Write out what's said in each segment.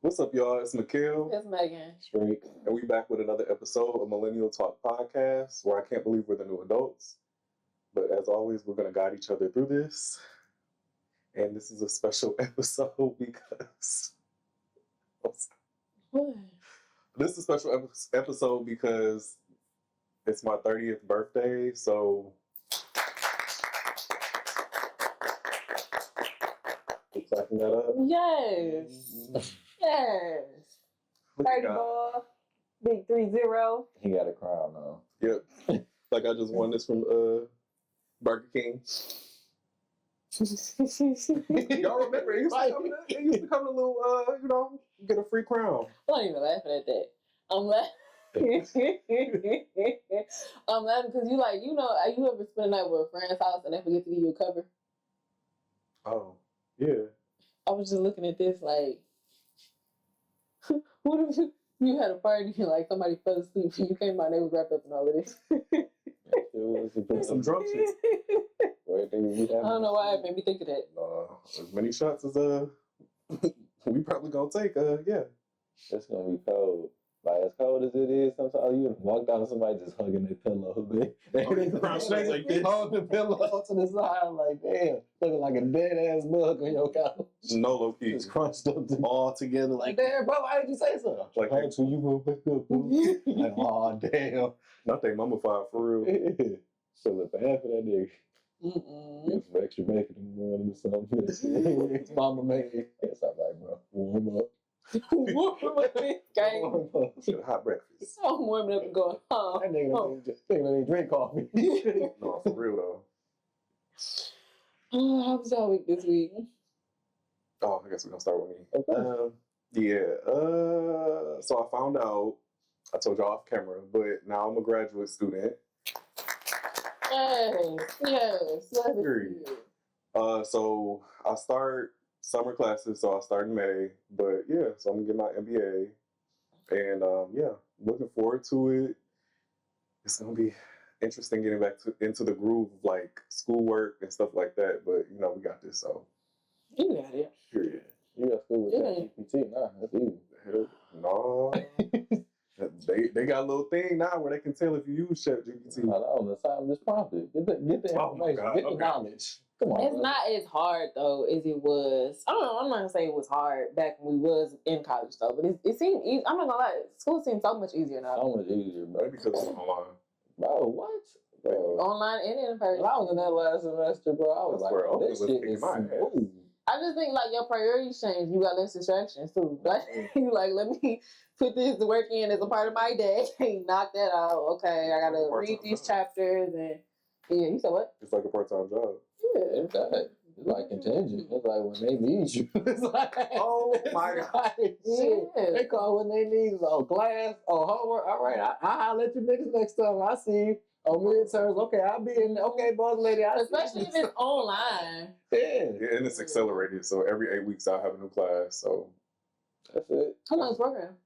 What's up, y'all? It's Mikhail. It's Maegan. Freq. And we back with another episode of Millennial Talk Podcast, where I can't believe we're the new adults. But as always, we're going to guide each other through this. And this is a special episode because... What? This is a special episode because it's my 30th birthday, so... Keep clapping that up. Yes. Yes. Look at 30 God. ball. Big 3-0. He got a crown now. Yep. Like I just won this from Burger King. Y'all remember it used to come in a little, get a free crown. I'm not even laughing at that. I'm laughing. I'm laughing because you ever spend a night with a friend's house and they forget to give you a cover? Oh, yeah. I was just looking at this like, what if you had a party and like somebody fell asleep and you came out and they was wrapped up in all of this? Some drunk shit. I don't know why it made me think of that. As many shots as we probably gonna take. Yeah. It's gonna be cold. Like as cold as it is, sometimes you walk down to somebody just hugging their pillow. They crouch next like this. hold the pillow to the side, like damn, looking like a dead ass bug on your couch. No low key. Just crunched up all together, like damn, bro, why did you say so? Like so you gonna pick up? Like oh damn, not they mummified for real. So if half of that nigga. Get some extra bacon in the morning or something. Mama made it. Yes, I'm like, bro, warm up. Get a hot breakfast. I'm warming up and going, That nigga don't drink coffee. No, for real though. how was y'all week this week? Oh, I guess we're gonna start with me. Okay. So I found out, I told y'all off camera, but now I'm a graduate student. Yes. Period. So I start summer classes, so I start in May. But yeah, so I'm gonna get my MBA. And looking forward to it. It's gonna be interesting getting back into the groove of like schoolwork and stuff like that. But we got this, so You got it. period. You got school with ChatGPT now. That's easy. No. They got a little thing now where they can tell if you use ChatGPT. I know. The time just prompted. Get the information. Oh my God, Get the okay. knowledge. Come on. It's not as hard though as it was. I don't know. I'm not gonna say it was hard back when we was in college though, but it seemed easy. I'm not gonna lie. School seems so much easier now. So much easier, bro. Maybe because it's online. Bro, what? Bro. Online and in person. When I was in that last semester, bro, I was That's where like, open this was shit kicking is my ass. smooth. I just think like your priorities change. You got less distractions too. Like you like, let me put this to work in as a part of my day. Knock that out. Okay, I gotta read these chapters and you said what? It's like a part-time job. Yeah. It's like contingent. It's like when they need you. It's like, Oh my God. shit. Yeah. They call when they need class, homework. All right, I'll let you niggas next time. I see you. On midterms, okay, I'll be in. Okay, boss lady, Especially if it's online. Yeah, And it's accelerated, so every 8 weeks I'll have a new class. So that's it. How long is the program?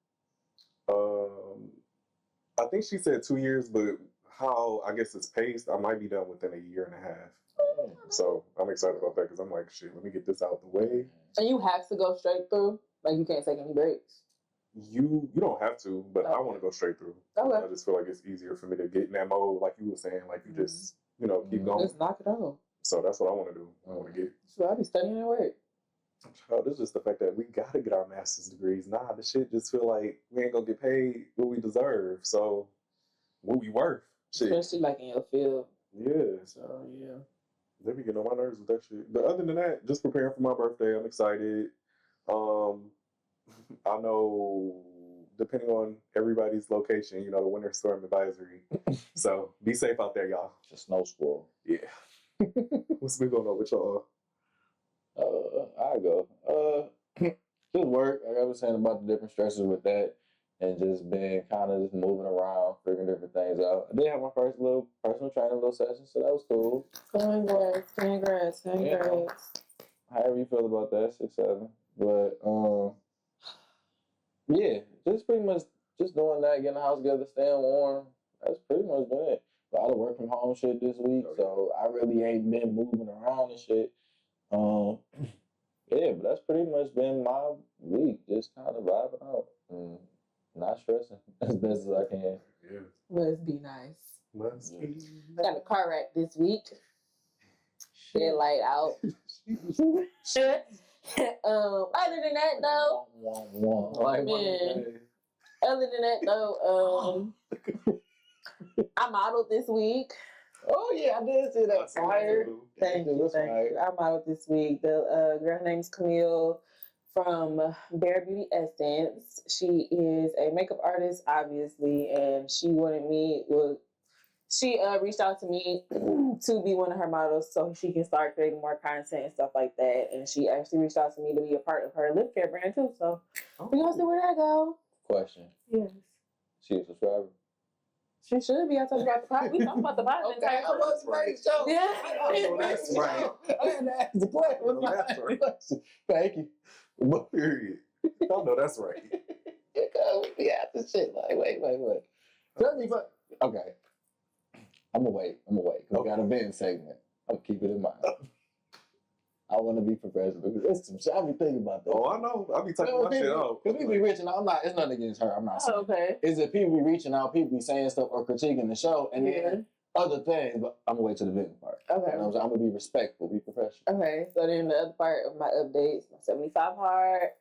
I think she said 2 years, but how I guess it's paced, I might be done within a year and a half. So I'm excited about that because I'm like, shit, let me get this out the way. And you have to go straight through. Like you can't take any breaks. You don't have to, but I want to go straight through. Okay. I just feel like it's easier for me to get in that mode, like you were saying, like you just keep going. Just knock it off. So that's what I want to do. I want to get. So I be studying at work. Oh, this is just the fact that we gotta get our master's degrees. Nah, this shit just feel like we ain't gonna get paid what we deserve. So what we worth? Shit. Especially like in your field. Yeah. So yeah. They be getting on my nerves with that shit. But other than that, just preparing for my birthday. I'm excited. I know depending on everybody's location, the winter storm advisory. So be safe out there, y'all. It's a snow squall. Yeah. What's been going on with y'all? I go. Just work. Like I was saying about the different stresses with that, and just being kind of just moving around, figuring different things out. I did have my first little personal training little session, so that was cool. Congrats. However you feel about that, 6-7. But yeah, just pretty much just doing that, getting the house together, staying warm. That's pretty much been it. A lot of work from home shit this week, so I really ain't been moving around and shit. Yeah, but that's pretty much been my week. Just kind of vibing out and not stressing as best as I can. Yeah. Must be nice. Must be. Got a car wreck this week. Shit light out. Other than that though, man. Other than that though, I modeled this week. Oh yeah, I did see that flyer. Thank you. I modeled this week. The girl name's Camille from Bare Beauty Essence. She is a makeup artist, obviously, and she wanted me. She reached out to me to be one of her models so she can start creating more content and stuff like that. And she actually reached out to me to be a part of her lip care brand too. So we're gonna see where that go. Question. Yes. She a subscriber? She should be. I talked about the pot. We talked about the pot. Okay, I was right. So yeah. That's right. I had to ask the question. Thank you. But period. Y'all know that's right. We got this shit. Like, wait. Tell me, but okay. I'm gonna wait. Because we got a Ben segment. I'm gonna keep it in mind. I want to be professional. It's some shit. I be thinking about that. Oh, I know. I be typing my shit out. Because we be reaching out. It's nothing against her. I'm not saying. Okay. Is it people be reaching out, people be saying stuff or critiquing the show, and then other things, but I'm gonna wait to the big part. Okay. You know what I'm saying? I'm gonna be respectful, be professional. Okay. So then the other part of my updates, my 75 hard.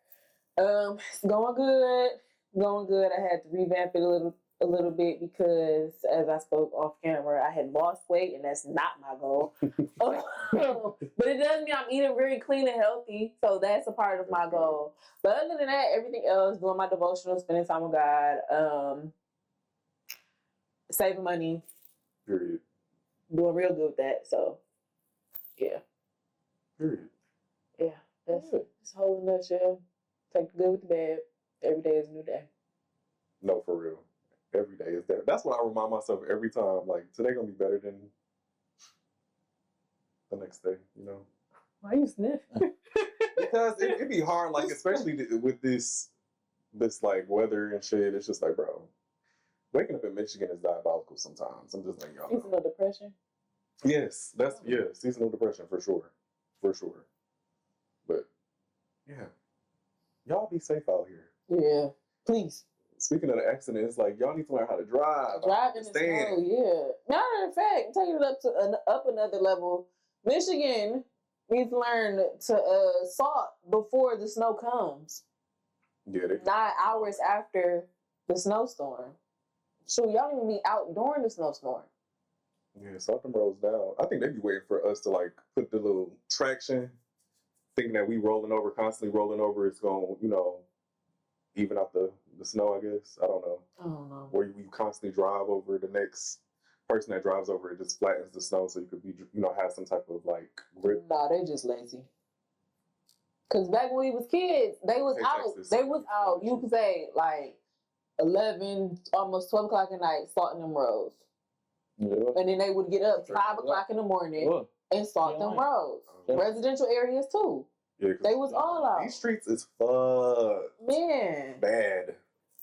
It's going good. I had to revamp it a little bit because, as I spoke off camera, I had lost weight, and that's not my goal. But it does mean I'm eating very clean and healthy, so that's a part of my goal. But other than that, everything else, doing my devotional, spending time with God, saving money, Period. doing real good with that. So, yeah. Period. Yeah, that's the whole nutshell. Take the good with the bad. Every day is a new day. No, for real. Every day is there. That's what I remind myself every time. Like, today gonna be better than the next day, you know? Why you sniff? Because it'd be hard, like, especially with this like, weather and shit. It's just like, bro, waking up in Michigan is diabolical sometimes. I'm just like, y'all know. Seasonal depression? Yes, seasonal depression for sure. But, yeah. Y'all be safe out here. Yeah, please. Speaking of the accident, it's like y'all need to learn how to drive. Drive in the snow, yeah. Matter of fact, taking it up another level, Michigan needs to learn to salt before the snow comes. Yeah, not hours after the snowstorm. So y'all don't even be out during the snowstorm. Yeah, salt them roads down. I think they be waiting for us to like put the little traction, thinking that we constantly rolling over, it's gonna, even out the snow, I guess. I don't know. Or you constantly drive over, the next person that drives over it just flattens the snow so you could be, have some type of like grip. Nah, they just lazy. Cause back when we was kids, they was out. You could say like 11, almost 12 o'clock at night, salting them roads. Yeah. And then they would get up 5 o'clock in the morning and salt them roads. Residential areas too. Yeah, they was all out. These streets is fucked. Man. Bad.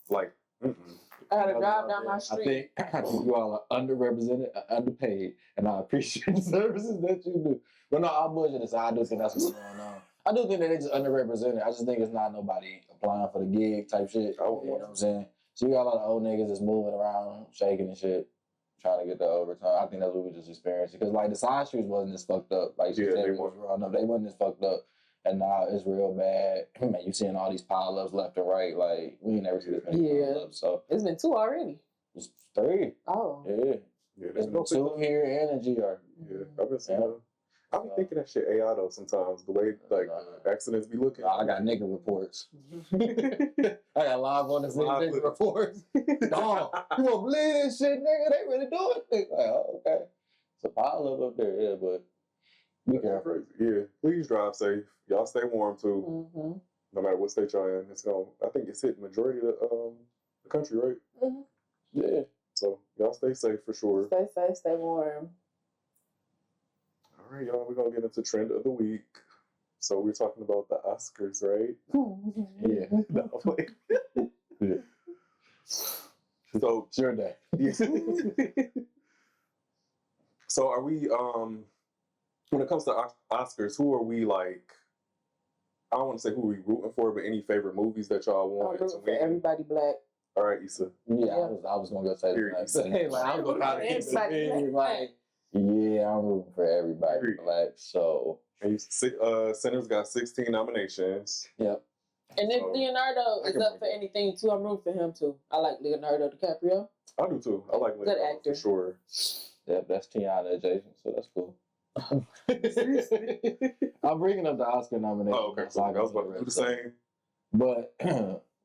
Like, I had to drive down my street. I think you all are underrepresented, underpaid, and I appreciate the services that you do. But no, I'll bullshit this. I do think that's what's going on. I do think that they're just underrepresented. I just think it's not nobody applying for the gig type shit. You know what I'm saying? So you got a lot of old niggas that's moving around, shaking and shit, trying to get the overtime. I think that's what we just experienced. Because like the side streets wasn't as fucked up. Like you said, they wasn't as fucked up. And now it's real bad. Man, you seeing all these pile-ups left and right. Like, we ain't never seen this many pile-ups. So it's been 2 already. It's 3. Oh. Yeah. There's been 2 here and a GR. Yeah, I've been seeing I be thinking that shit AI though sometimes. The way like accidents be looking. I got nigga reports. I got live on the nigga reports. Dog, you won't believe this shit, nigga. They really doing it. Like, oh, okay. It's a pile up there, yeah, but be careful. Yeah, please drive safe. Y'all stay warm too. Mm-hmm. No matter what state y'all in, I think it's hit majority of the country, right? Mm-hmm. Yeah. So y'all stay safe for sure. Stay safe, stay warm. All right, y'all. We're gonna get into trend of the week. So we're talking about the Oscars, right? Yeah. No, wait. Yeah. So sure day. Yeah. So are we when it comes to Oscars, who are we like? I don't want to say who we rooting for, but any favorite movies that y'all I'm want to rooting for win? everybody black. All right, Issa. Yeah, Yeah. I was gonna go say Period. that. Like, I was gonna try to keep it Everybody big, black. like, yeah, I'm rooting for everybody Period. black. So, And Sinners got 16 nominations. yep. And if So, Leonardo I is can up bring for it. anything too, I'm rooting for him too. I like Leonardo DiCaprio. I do too. I like Good Leonardo actor. for sure. Yep, that's Tiana adjacent, so that's cool. I'm bringing up the Oscar nomination. Oh, okay. So I was about to do the same. But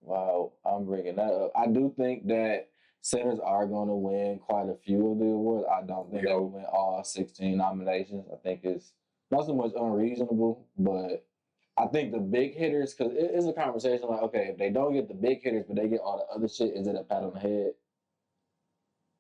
wow, I'm bringing that up. I do think that Sinners are going to win quite a few of the awards. I don't think they will win all 16 nominations. I think it's not so much unreasonable, but I think the big hitters, because it's a conversation like, okay, if they don't get the big hitters, but they get all the other shit, is it a pat on the head?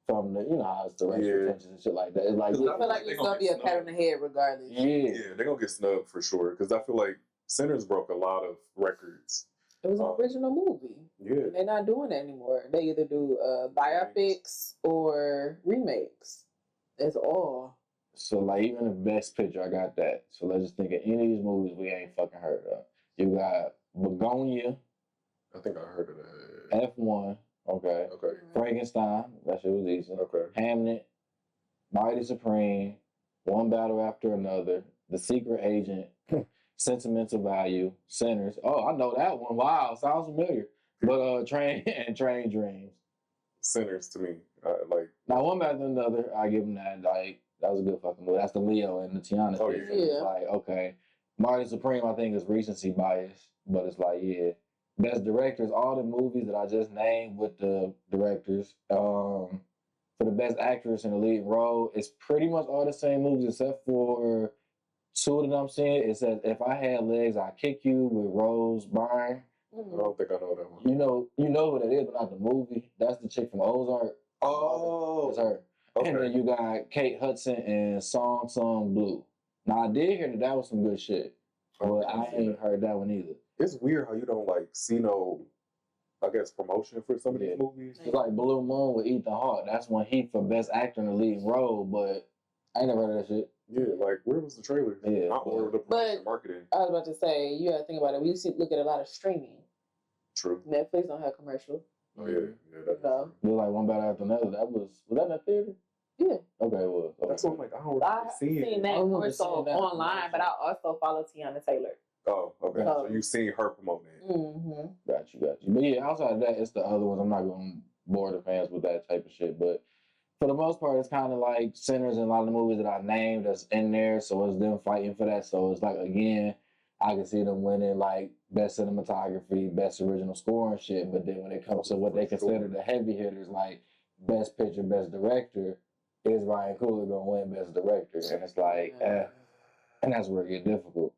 From the, how it's the racial tensions and shit like that. It's like, I feel like it's gonna be a pat on the head regardless. Yeah, they're gonna get snubbed for sure. Because I feel like Sinners broke a lot of records. It was an original movie. Yeah, They're not doing that anymore. They either do biopics or remakes. That's all. So, like, even the best picture, I got that. So, let's just think of any of these movies we ain't fucking heard of. You got Begonia. I think I heard of that. F1. Okay. Okay. Frankenstein. That shit was decent. Okay. Hamnet. Mighty Supreme. One Battle After Another. The Secret Agent. Sentimental Value. Sinners. Oh, I know that one. Wow. Sounds familiar. But Train Dreams. Sinners to me. Like. Now, One Battle After Another, I give them that. Like, that was a good fucking movie. That's the Leo and the Tiana. Oh, thing. yeah. It's like, okay. Mighty Supreme, I think, is recency bias. But it's like, yeah. Best directors, all the movies that I just named with the directors. For the best actress in the lead role, it's pretty much all the same movies except for two that I'm seeing. It says If I Had Legs, I'd Kick You with Rose Byrne. I don't think I know that one. You know what it is, but not the movie. That's the chick from Ozark. Oh, it's her. Okay. And then you got Kate Hudson and Song Song Blue. Now I did hear that was some good shit, but I ain't heard that one either. It's weird how you don't like see no, I guess, promotion for some of these movies. It's like Blue Moon with Ethan Hawke. That's one he for best actor in the lead role, but I ain't never heard of that shit. Yeah, like where was the trailer? Yeah, not or the promotion, marketing. I was about to say, you gotta think about it. We look at a lot of streaming. True. Netflix don't have commercial. Oh yeah, that's no. It was like One Battle After Another. Was that in the theater? Yeah. Okay, it was. Okay. That's what I'm like. I don't remember seeing that more so online, but I also follow Tiana Taylor. Oh, okay. So you've seen her promoting it. Mm-hmm. Got you. But yeah, outside of that, it's the other ones. I'm not going to bore the fans with that type of shit. But for the most part, it's kind of like Sinners and a lot of the movies that I named that's in there. So it's them fighting for that. So it's like, again, I can see them winning like best cinematography, best original score and shit. But then when it comes to what they consider the heavy hitters, like best picture, best director, is Ryan Coogler going to win best director? And it's like, and that's where it gets difficult.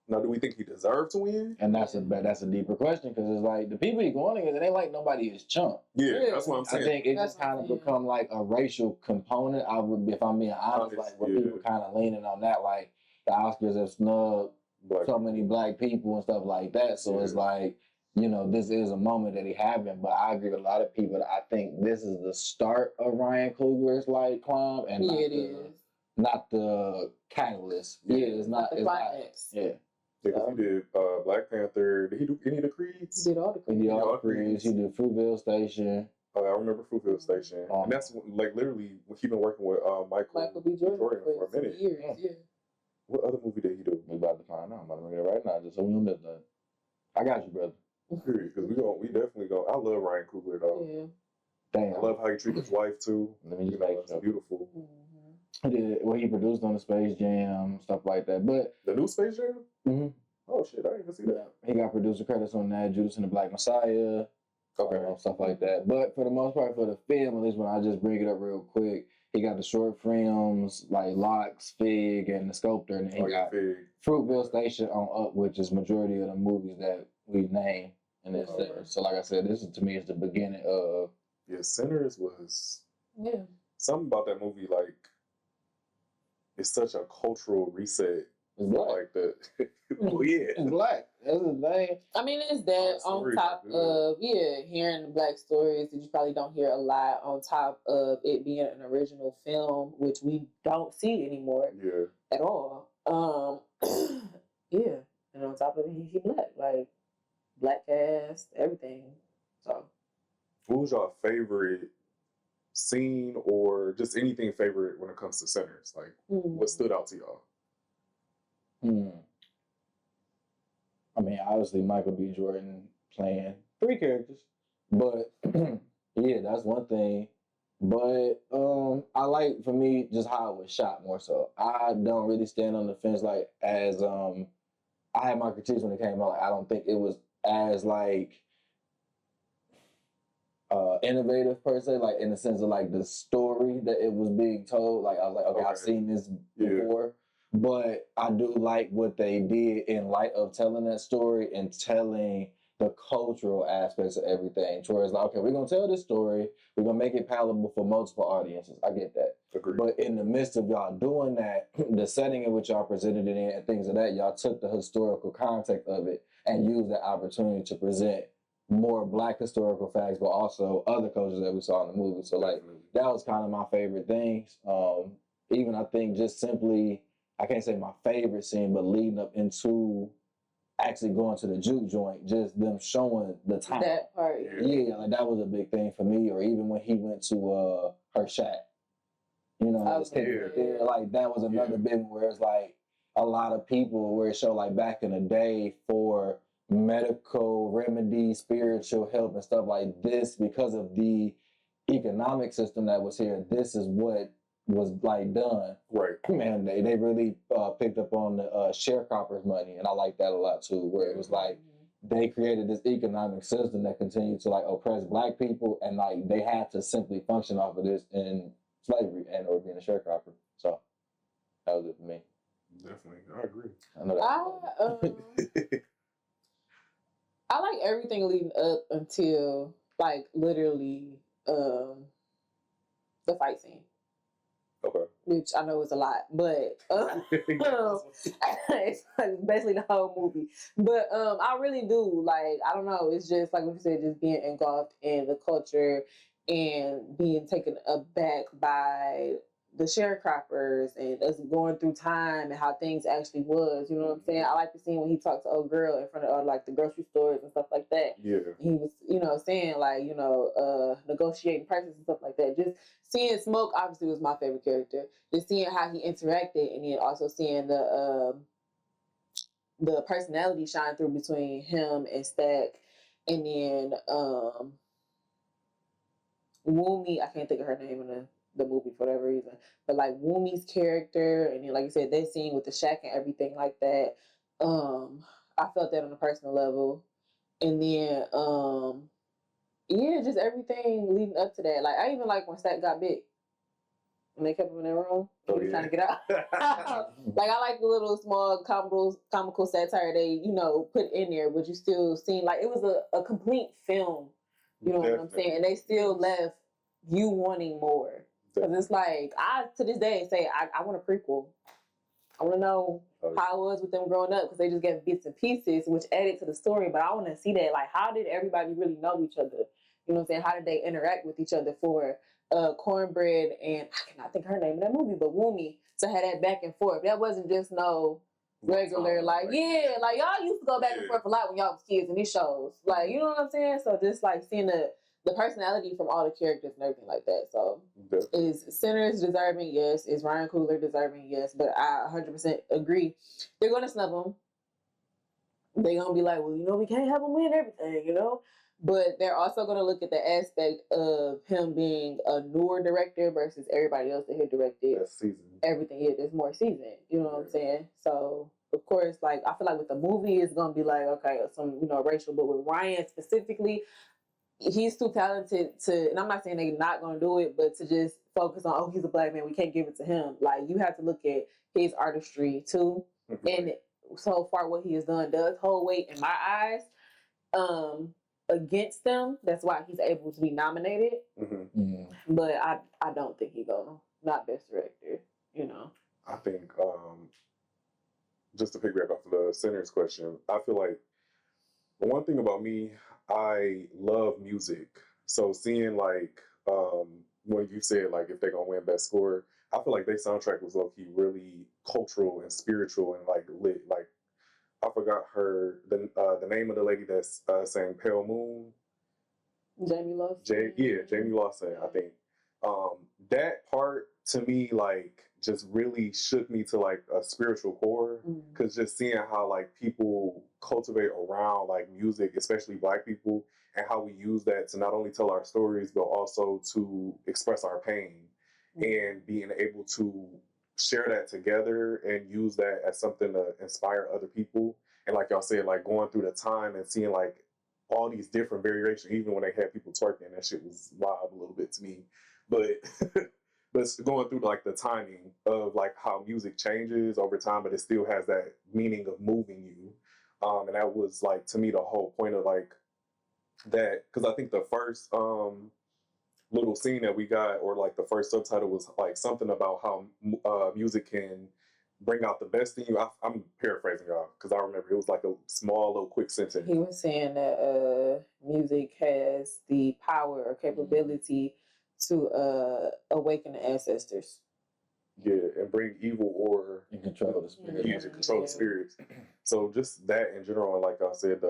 Now, do we think he deserved to win? And that's a deeper question because it's like the people he going against, it ain't like nobody is chump. Yeah, that's what I'm saying. I think it just kind of become like a racial component. I would, if I'm being honest, like where people kind of leaning on that, like the Oscars have snubbed so many black people and stuff like that. So it's like, this is a moment that he having. But I agree with a lot of people that I think this is the start of Ryan Coogler's like climb, and not the catalyst. Yeah, it's not. It's not. Yeah. Because he did Black Panther. Did he do any of the Creeds? He did all the Creeds. He did all the Creeds. He did Fruitvale Station. I remember Fruitvale Station. And that's like literally, he been working with Michael B. Jordan for a minute. Years, yeah. What other movie did he do? We about to find out. I'm about to bring it right now, just so we don't miss that. I got you, brother. Because we definitely go. I love Ryan Coogler though. Yeah. Damn. I love how he treats his wife too. Let me just make it's beautiful. He did what he produced on the Space Jam, stuff like that. But the new Space Jam? Mm-hmm. Oh shit, I didn't even see that. He got producer credits on that, Judas and the Black Messiah, stuff like that. But for the most part, for the film, at least when I just bring it up real quick, he got the short films like Locks, Fig, and The Sculptor, and he got Fruitvale Station on Up, which is majority of the movies that we name in this series. So like I said, this is to me is the beginning of Sinners was something about that movie, like it's such a cultural reset. It's black. Like that. Well, yeah. It's black. That's the thing. I mean, it's that on top of hearing the black stories that you probably don't hear a lot. On top of it being an original film, which we don't see anymore at all. Yeah, and on top of it, he black, like black cast, everything. So, what was your favorite scene or just anything favorite when it comes to Sinners? Like, what stood out to y'all? I mean, obviously Michael B. Jordan playing 3 characters, but yeah, that's one thing. But I like, for me, just how it was shot more so. I don't really stand on the fence like as I had my critiques when it came out. Like, I don't think it was as like innovative per se, like in the sense of like the story that it was being told. Like I was like, okay. I've seen this before. But I do like what they did in light of telling that story and telling the cultural aspects of everything. Towards like, okay, we're going to tell this story. We're going to make it palatable for multiple audiences. I get that. Agreed. But in the midst of y'all doing that, the setting in which y'all presented it in and things of that, y'all took the historical context of it and used that opportunity to present more black historical facts, but also other cultures that we saw in the movie. So like, that was kind of my favorite things. Even I think just simply, I can't say my favorite scene, but leading up into actually going to the juke joint, just them showing the time. That part. Yeah, like that was a big thing for me. Or even when he went to her shack. You know, like that was another big one where it's like a lot of people where it showed like back in the day for medical remedies, spiritual help and stuff like this, because of the economic system that was here, this is what was like done. Right. Man, they really picked up on the sharecroppers money, and I like that a lot too, where it was like they created this economic system that continued to like oppress black people, and like they had to simply function off of this in slavery and or being a sharecropper. So that was it for me. Definitely, I agree. I know that. I like everything leading up until like literally the fight scene. Okay. Which I know is a lot, but it's basically the whole movie. But I really do like. I don't know. It's just like what you said, just being engulfed in the culture and being taken aback by the sharecroppers and us going through time and how things actually was. You know what I'm saying? I like the scene when he talked to old girl in front of like the grocery stores and stuff like that. Yeah. He was, saying like, negotiating prices and stuff like that. Just seeing Smoke obviously was my favorite character. Just seeing how he interacted, and then also seeing the personality shine through between him and Stack, and then Woomy. I can't think of her name in the movie for whatever reason, but like Woomy's character, and then like you said, that scene with the shack and everything like that. I felt that on a personal level, and then just everything leading up to that. Like I even like when Stack got big. When they kept him in their room, he was trying to get out. Like I like the little small comical satire they, put in there, but you still seen like it was a complete film. You know what I'm saying? And they still left you wanting more. Because it's like I to this day say I want a prequel. I want to know how it was with them growing up, because they just get bits and pieces which added to the story. But I want to see that, like, how did everybody really know each other? You know what I'm saying? How did they interact with each other for Cornbread and I cannot think her name in that movie, but Woomy, to have that back and forth. That wasn't just no regular like y'all used to go back and forth a lot when y'all was kids in these shows. Like, you know what I'm saying? So just like seeing the personality from all the characters and everything like that. So is Sinners deserving? Yes. Is Ryan Coogler deserving? Yes. But I 100% agree. They're going to snub him. They're going to be like, well, we can't have him win everything, But they're also going to look at the aspect of him being a newer director versus everybody else that had directed everything. Yeah, there's more season. You know what I'm saying? So, of course, like, I feel like with the movie, it's going to be like, okay, some, racial. But with Ryan specifically, he's too talented to, and I'm not saying they're not going to do it, but to just focus on, oh, he's a black man, we can't give it to him. Like, you have to look at his artistry, too. And so far, what he has done does hold weight in my eyes. Against them, that's why he's able to be nominated. But I don't think he go not best director. I think just to piggyback off of the Center's question, I feel like the one thing about me, I love music. So seeing like when you said like if they're gonna win best score, I feel like their soundtrack was low key really cultural and spiritual and like lit. Like I forgot the name of the lady that's sang Pale Moon. Jamie Lawson. Jamie Lawson, I think. Um, that part to me, like, just really shook me to like a spiritual core. Because just seeing how like people cultivate around like music, especially Black people, and how we use that to not only tell our stories but also to express our pain, and being able to share that together and use that as something to inspire other people. And like y'all said, like going through the time and seeing like all these different variations, even when they had people twerking, that shit was wild a little bit to me. But but going through like the timing of like how music changes over time, but it still has that meaning of moving you. And that was like to me the whole point of like that, because I think the first little scene that we got, or like the first subtitle, was like something about how music can bring out the best in you. I'm paraphrasing y'all because I remember it was like a small little quick sentence. He was saying that music has the power or capability to awaken the ancestors. Yeah, and bring evil or control the spirits. Yeah, control the spirits. So just that in general, and like I said,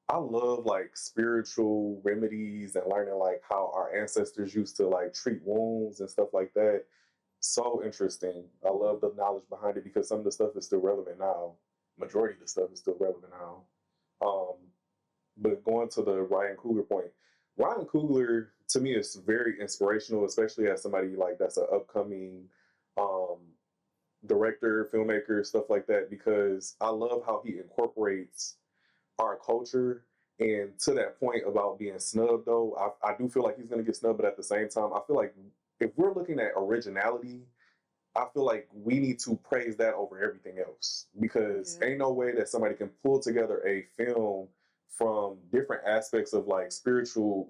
I love like spiritual remedies and learning like how our ancestors used to like treat wounds and stuff like that. So interesting. I love the knowledge behind it because some of the stuff is still relevant now. Majority of the stuff is still relevant now. But going to the Ryan Coogler point, Ryan Coogler to me is very inspirational, especially as somebody like that's an upcoming um, director, filmmaker, stuff like that, because I love how he incorporates our culture. And to that point about being snubbed, though, I do feel like he's going to get snubbed, but at the same time, I feel like if we're looking at originality, I feel like we need to praise that over everything else, because ain't no way that somebody can pull together a film from different aspects of like spiritual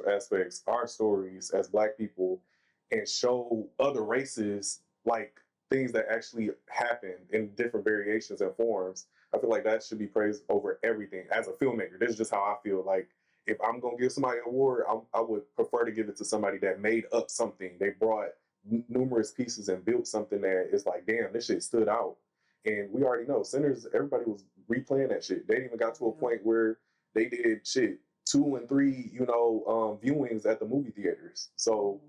aspects, our stories as Black people, and show other races like things that actually happen in different variations and forms. I feel like that should be praised over everything as a filmmaker. This is just how I feel. Like if I'm gonna give somebody an award, I would prefer to give it to somebody that made up something. They brought numerous pieces and built something that is like, damn, this shit stood out. And we already know Sinners, everybody was replaying that shit. They even got to a point where they did shit 2 and 3, viewings at the movie theaters. So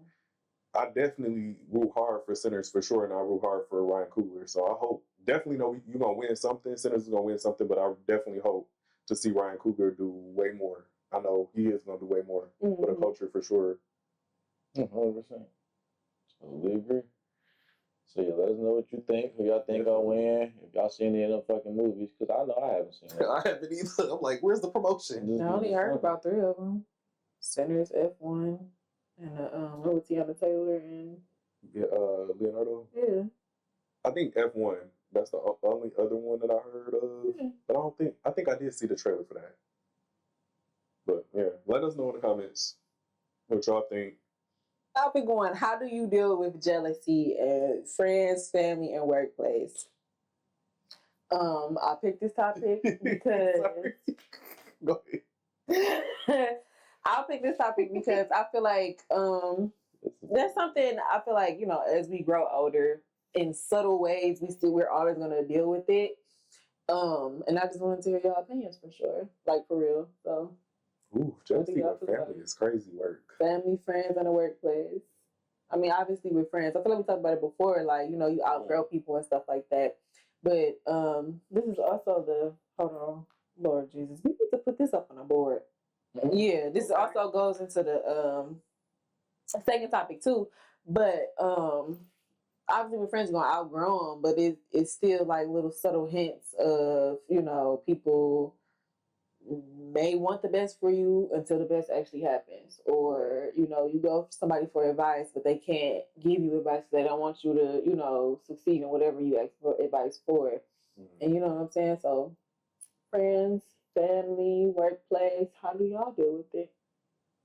I definitely root hard for Sinners for sure, and I root hard for Ryan Coogler. So I hope, definitely know you're gonna win something. Sinners is gonna win something, but I definitely hope to see Ryan Coogler do way more. I know he is gonna do way more for the culture for sure. 100%. Totally agree. So yeah, let us know what you think. Who y'all think gonna win? If y'all seen any of them fucking movies, because I know I haven't seen it. I haven't either. I'm like, where's the promotion? I only heard about 3 of them: Sinners, F1, and what was Tiana Taylor and Leonardo. Yeah, I think F1. That's the only other one that I heard of. Yeah. But I think I did see the trailer for that. But yeah, let us know in the comments what y'all think. I'll be going. How do you deal with jealousy in friends, family, and workplace? I picked this topic because Go ahead. I'll pick this topic because I feel like that's something I feel like, as we grow older, in subtle ways, we're always gonna deal with it. And I just wanted to hear y'all opinions for sure, like for real. So, ooh, jealousy with family is crazy work. Family, friends, and the workplace. I mean, obviously with friends. I feel like we talked about it before. Like, you outgrow people and stuff like that. But this is also hold on, Lord Jesus, we need to put this up on a board. Yeah, this also goes into the second topic too. But obviously, with friends, you're gonna outgrow them, but it's still like little subtle hints of people may want the best for you until the best actually happens, or you go for somebody for advice, but they can't give you advice. They don't want you to succeed in whatever you ask for advice for, and you know what I'm saying. So, friends, family, workplace, how do y'all deal with it?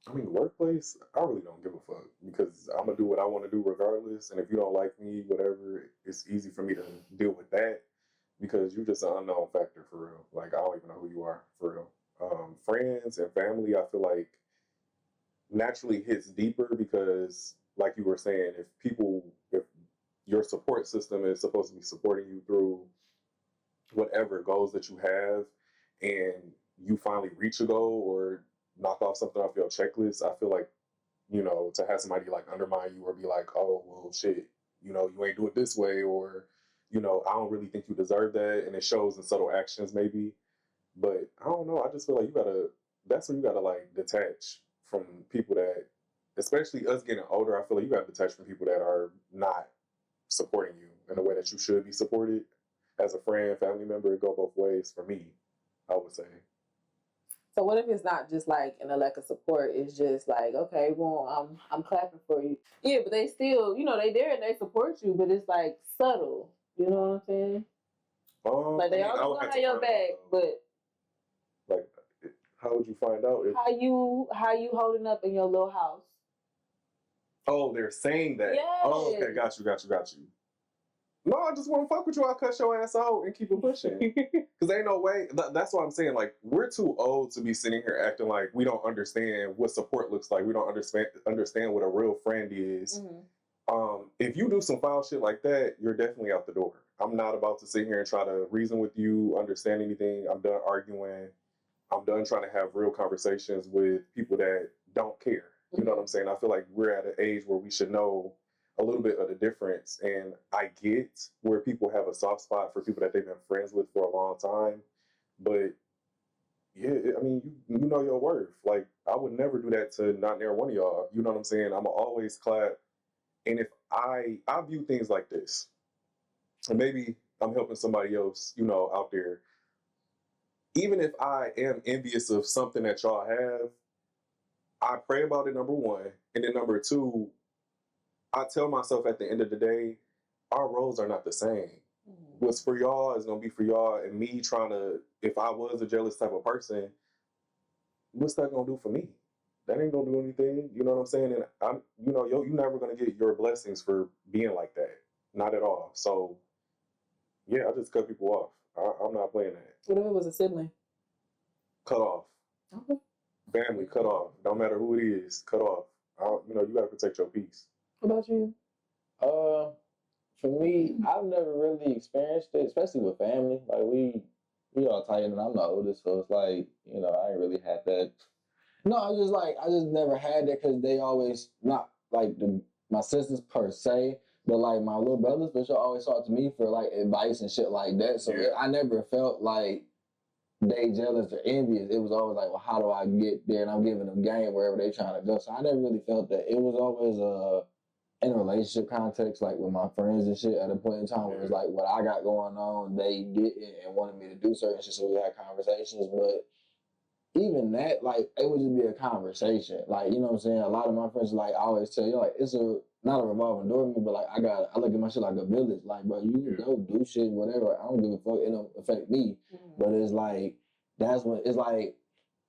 I mean, workplace, I really don't give a fuck because I'm gonna do what I want to do regardless. And if you don't like me, whatever, it's easy for me to deal with that. because you're just an unknown factor for real. Like, I don't even know who you are for real. Friends and family, I feel like naturally hits deeper because, like you were saying, if your support system is supposed to be supporting you through whatever goals that you have, and you finally reach a goal or knock off something off your checklist, I feel like, to have somebody like undermine you or be like, oh, well, shit, you ain't do it this way, or, I don't really think you deserve that. And it shows in subtle actions maybe. But I don't know. I just feel like that's when you gotta like detach from people that, especially us getting older, I feel like you gotta detach from people that are not supporting you in the way that you should be supported. As a friend, family member, it go both ways for me, I would say. So what if it's not just like in a lack of support? It's just like, okay, well, I'm clapping for you. Yeah, but they still, they there and they support you, but it's like subtle. You know what I'm saying? Like they always gonna have your back, but like, how would you find out? How you holding up in your little house? Oh, they're saying that. Yes. Oh, okay, got you. No, I just want to fuck with you. I'll cut your ass out and keep it pushing. Because ain't no way. That's what I'm saying. Like, we're too old to be sitting here acting like we don't understand what support looks like. We don't understand what a real friend is. Mm-hmm. If you do some foul shit like that, you're definitely out the door. I'm not about to sit here and try to reason with you, understand anything. I'm done arguing. I'm done trying to have real conversations with people that don't care. You know what I'm saying? I feel like we're at an age where we should know a little bit of the difference. And I get where people have a soft spot for people that they've been friends with for a long time. But yeah, I mean, you know your worth. Like, I would never do that to not near one of y'all. You know what I'm saying? I'm always clap. And if I view things like this, and maybe I'm helping somebody else, out there. Even if I am envious of something that y'all have, I pray about it, number one. And then number two, I tell myself at the end of the day, our roles are not the same. Mm-hmm. What's for y'all is going to be for y'all. And me trying to, if I was a jealous type of person, what's that going to do for me? That ain't going to do anything. You know what I'm saying? And you're never going to get your blessings for being like that. Not at all. So, yeah, I just cut people off. I'm not playing that. What if it was a sibling? Cut off. Okay. Family, cut off. Don't matter who it is, cut off. You got to protect your peace. What about you? For me, I've never really experienced it, especially with family. Like we all tight, and I'm the oldest, so it's like I ain't really had that. No, I just never had that because they always not like my sisters per se, but like my little brothers, for sure, always talk to me for like advice and shit like that. So yeah. I never felt like they jealous or envious. It was always like, well, how do I get there? And I'm giving them game wherever they trying to go. So I never really felt that. It was always in a relationship context, like with my friends and shit, at a point in time where it's like what I got going on, they didn't and wanted me to do certain shit, so we had conversations. But even that, like, it would just be a conversation. Like, you know what I'm saying? A lot of my friends, like, I always tell you, like, it's not a revolving door to me, but like I look at my shit like a village. Like, bro, you can go do shit, whatever. I don't give a fuck. It don't affect me. Mm-hmm. But it's like, that's when it's like,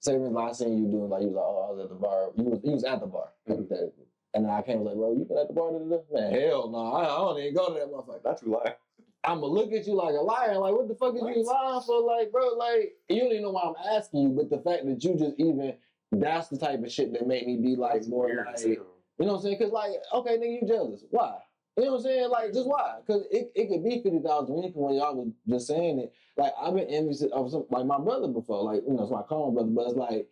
say for instance, I seen you doing like, you was like, oh, I was at the bar. You was at the bar, hypothetically. And then I came like, bro, you been at the bar today? Man, hell no, I don't even go to that motherfucker. Not you lying. I'ma look at you like a liar. Like, what the fuck is you lying for? Like, bro, like, you don't even know why I'm asking you, but the fact that you just even, that's the type of shit that made me be like, that's more like, you know what I'm saying? Because, like, okay, nigga, you jealous. Why? You know what I'm saying? Like, just why? Because it could be 50,000 reasons when y'all was just saying it. Like, I've been envious of some, like my brother before. Like, it's my common brother, but it's like,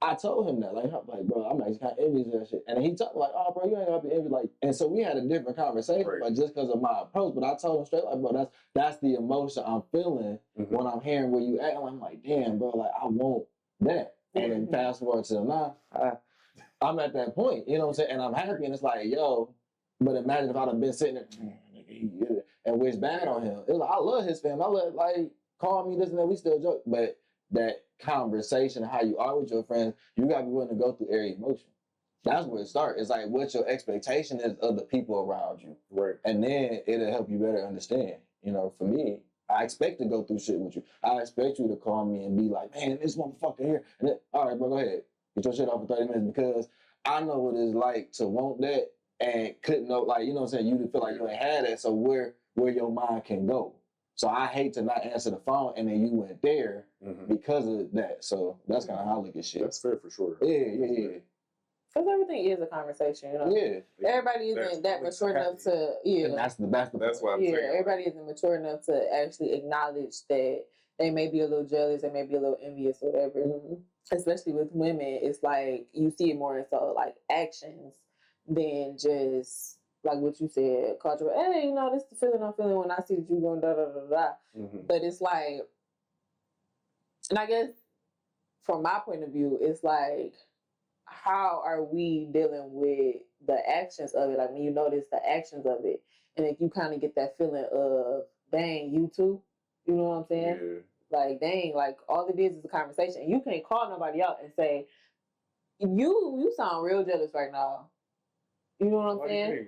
I told him that, like, bro, I'm actually kind of envious of that shit. And he told me, like, oh, bro, you ain't gonna be envious. Like, and so we had a different conversation, right, but just because of my approach. But I told him straight, like, bro, that's the emotion I'm feeling when I'm hearing where you at. And I'm like, damn, bro, like, I want that. And then fast forward to now, I'm at that point, you know what I'm saying? And I'm happy, and it's like, yo, but imagine if I'd have been sitting there and wish bad on him. It's like, I love his family. I love, like, call me this and that, we still joke. But that conversation, how you are with your friends, you gotta be willing to go through every emotion. That's where it starts. It's like what your expectation is of the people around you. Right. And then it'll help you better understand. For me, I expect to go through shit with you. I expect you to call me and be like, man, this motherfucker here. And then, all right, bro, go ahead. Get your shit off for 30 minutes because I know what it's like to want that and couldn't know, like, you know what I'm saying? You feel like you ain't had that, so where your mind can go. So I hate to not answer the phone and then you went there because of that. So that's kind of how I look at shit. That's fair for sure. Yeah. Because everything is a conversation, you know. Yeah. Everybody isn't that mature enough to, And that's why I'm saying. everybody isn't mature enough to actually acknowledge that they may be a little jealous, they may be a little envious, or whatever. Especially with women, it's like you see it more in so like actions than just like what you said, cultural. Hey, you know, this is the feeling I'm feeling when I see that you going da da da da. But it's like, and I guess from my point of view, it's like, how are we dealing with the actions of it? Like when you notice the actions of it, and if you kind of get that feeling of, dang, you too, you know what I'm saying? Yeah. Like, dang, like all it is a conversation. You can't call nobody out and say, you sound real jealous right now. You know what I'm saying?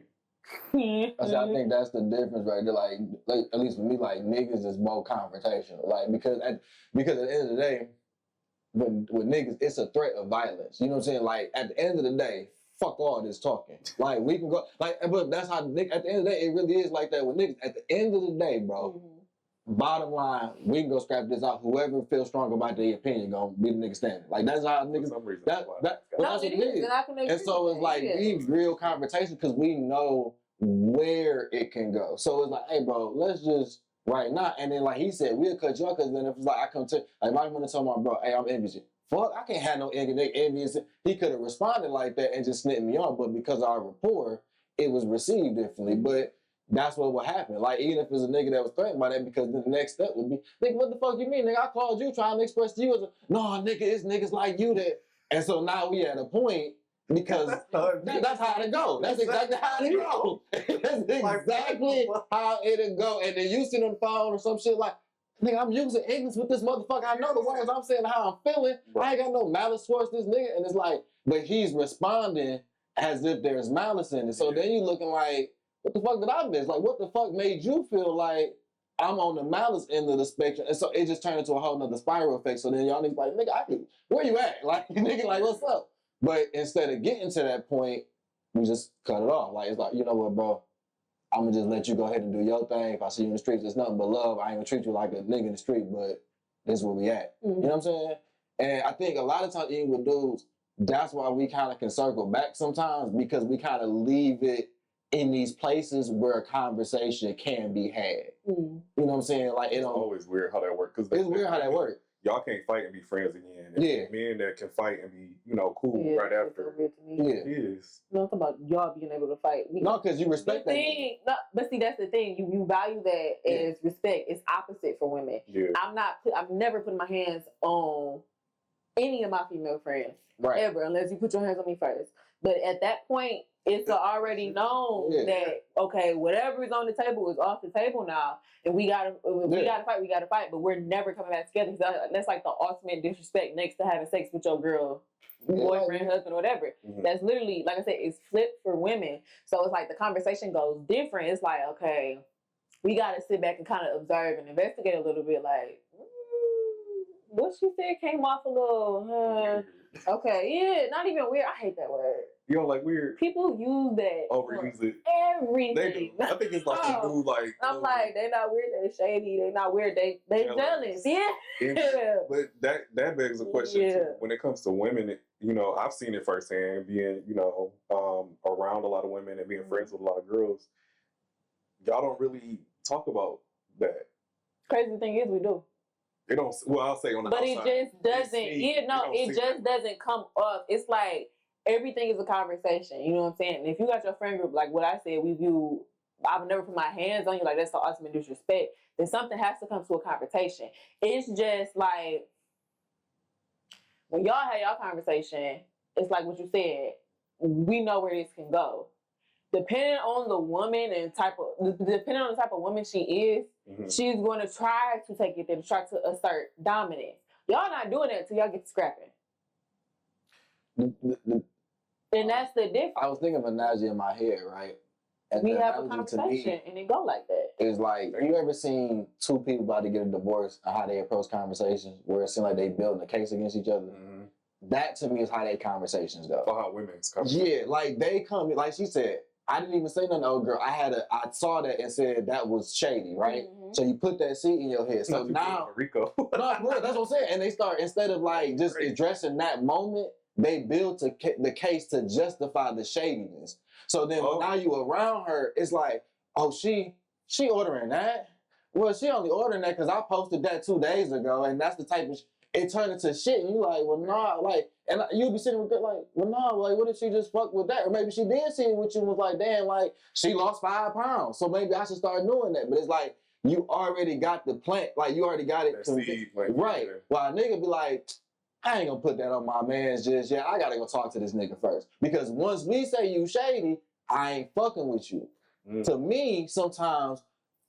I think that's the difference right there. Like at least for me, like niggas is more confrontational. Like because at the end of the day, with niggas, it's a threat of violence. You know what I'm saying? Like at the end of the day, fuck all this talking. Like we can go but that's how at the end of the day, it really is like that with niggas. At the end of the day, bro. Bottom line, we can go scrap this out. Whoever feels strong about their opinion gonna be the nigga standing. Like that's how niggas. For some reason, that's what it is. And so it's like we real conversation because we know where it can go. So it's like, hey, bro, let's just right now. And then like he said, we'll cut you off because then if it's like I come to like if I want to tell my bro, hey, I'm envious. Fuck, I can't have no envious. He could have responded like that and just snipped me off, but because of our rapport, it was received differently. But that's what would happen. Like, even if it's a nigga that was threatened by that, because the next step would be, nigga, what the fuck you mean? Nigga, I called you trying to express to you as a, no, nigga, it's niggas like you that. And so now we at a point, because that's how it go. That's exactly how it go. That's exactly how it'll go. And then you sit on the phone or some shit like, nigga, I'm using English with this motherfucker. I know the words. I'm saying how I'm feeling. I ain't got no malice towards this nigga. And it's like, but he's responding as if there's malice in it. So then you looking like, what the fuck did I miss? Like, what the fuck made you feel like I'm on the malice end of the spectrum? And so it just turned into a whole nother spiral effect. So then y'all niggas like, nigga, where you at? Like, nigga, like, what's up? But instead of getting to that point, we just cut it off. Like, it's like, you know what, bro? I'm gonna just let you go ahead and do your thing. If I see you in the streets, it's nothing but love. I ain't gonna treat you like a nigga in the street, but this is where we at. You know what I'm saying? And I think a lot of times, even with dudes, that's why we kind of can circle back sometimes, because we kind of leave it in these places where a conversation can be had. You know what I'm saying? Like it's always weird how that works. It's weird how that works. Y'all can't fight and be friends again. Men that can fight and be, cool right after. It is. No, I'm talking about y'all being able to fight. No, because you respect that. No, but see, that's the thing. You value that as respect. It's opposite for women. I've never put my hands on any of my female friends. Ever, unless you put your hands on me first. But at that point, it's already known that, okay, whatever is on the table is off the table now. And we gotta fight, but we're never coming back together. That's like the ultimate disrespect next to having sex with your girl, boyfriend, husband, whatever. That's literally, like I said, it's flipped for women. So it's like the conversation goes different. It's like, okay, we gotta sit back and kind of observe and investigate a little bit, like, what she said came off a little, okay, not even weird. I hate that word. You don't like weird? People use that. Overuse it. Everything. They do. I think it's like they do like. I'm like, they're not weird. They're shady. They're not weird. They jealous. But that begs a question too. When it comes to women, I've seen it firsthand. Being around a lot of women and being friends with a lot of girls. Y'all don't really talk about that. Crazy thing is, we do. It don't. Well, I'll say on the outside. But it just doesn't. It just doesn't come up. It's like everything is a conversation. You know what I'm saying? And if you got your friend group, like what I said, I've never put my hands on you. Like that's the ultimate disrespect. Then something has to come to a confrontation. It's just like when y'all have y'all conversation. It's like what you said. We know where this can go. Depending on the woman and depending on the type of woman she is, she's going to try to take it there to try to assert dominance. Y'all not doing that until y'all get to scrapping. And that's the difference. I was thinking of an analogy in my head, right? And we have a conversation and it go like that. It's like, you ever seen two people about to get a divorce and how they approach conversations where it seems like they building a case against each other? That to me is how their conversations go. Or how women's conversations. Yeah, like they come, like she said, I didn't even say nothing to old girl. I saw that and said that was shady, right? Mhm. So you put that seed in your head. So now, Rico. no, for real, that's what I'm saying. And they start, instead of like just addressing that moment, they build the case to justify the shadiness. So then now you around her, it's like, oh, she ordering that? Well, she only ordering that because I posted that 2 days ago, and that's the type of it turned into shit. And you like, well, nah, like, and you be sitting with that, like, well, nah, like, what if she just fucked with that? Or maybe she did see it with you and was like, damn, like, she lost 5 pounds, so maybe I should start doing that. But it's like, you already got the plant, like, you already got it. Right. Well, a nigga be like, I ain't gonna put that on my man's just yet. I gotta go talk to this nigga first. Because once we say you shady, I ain't fucking with you. To me, sometimes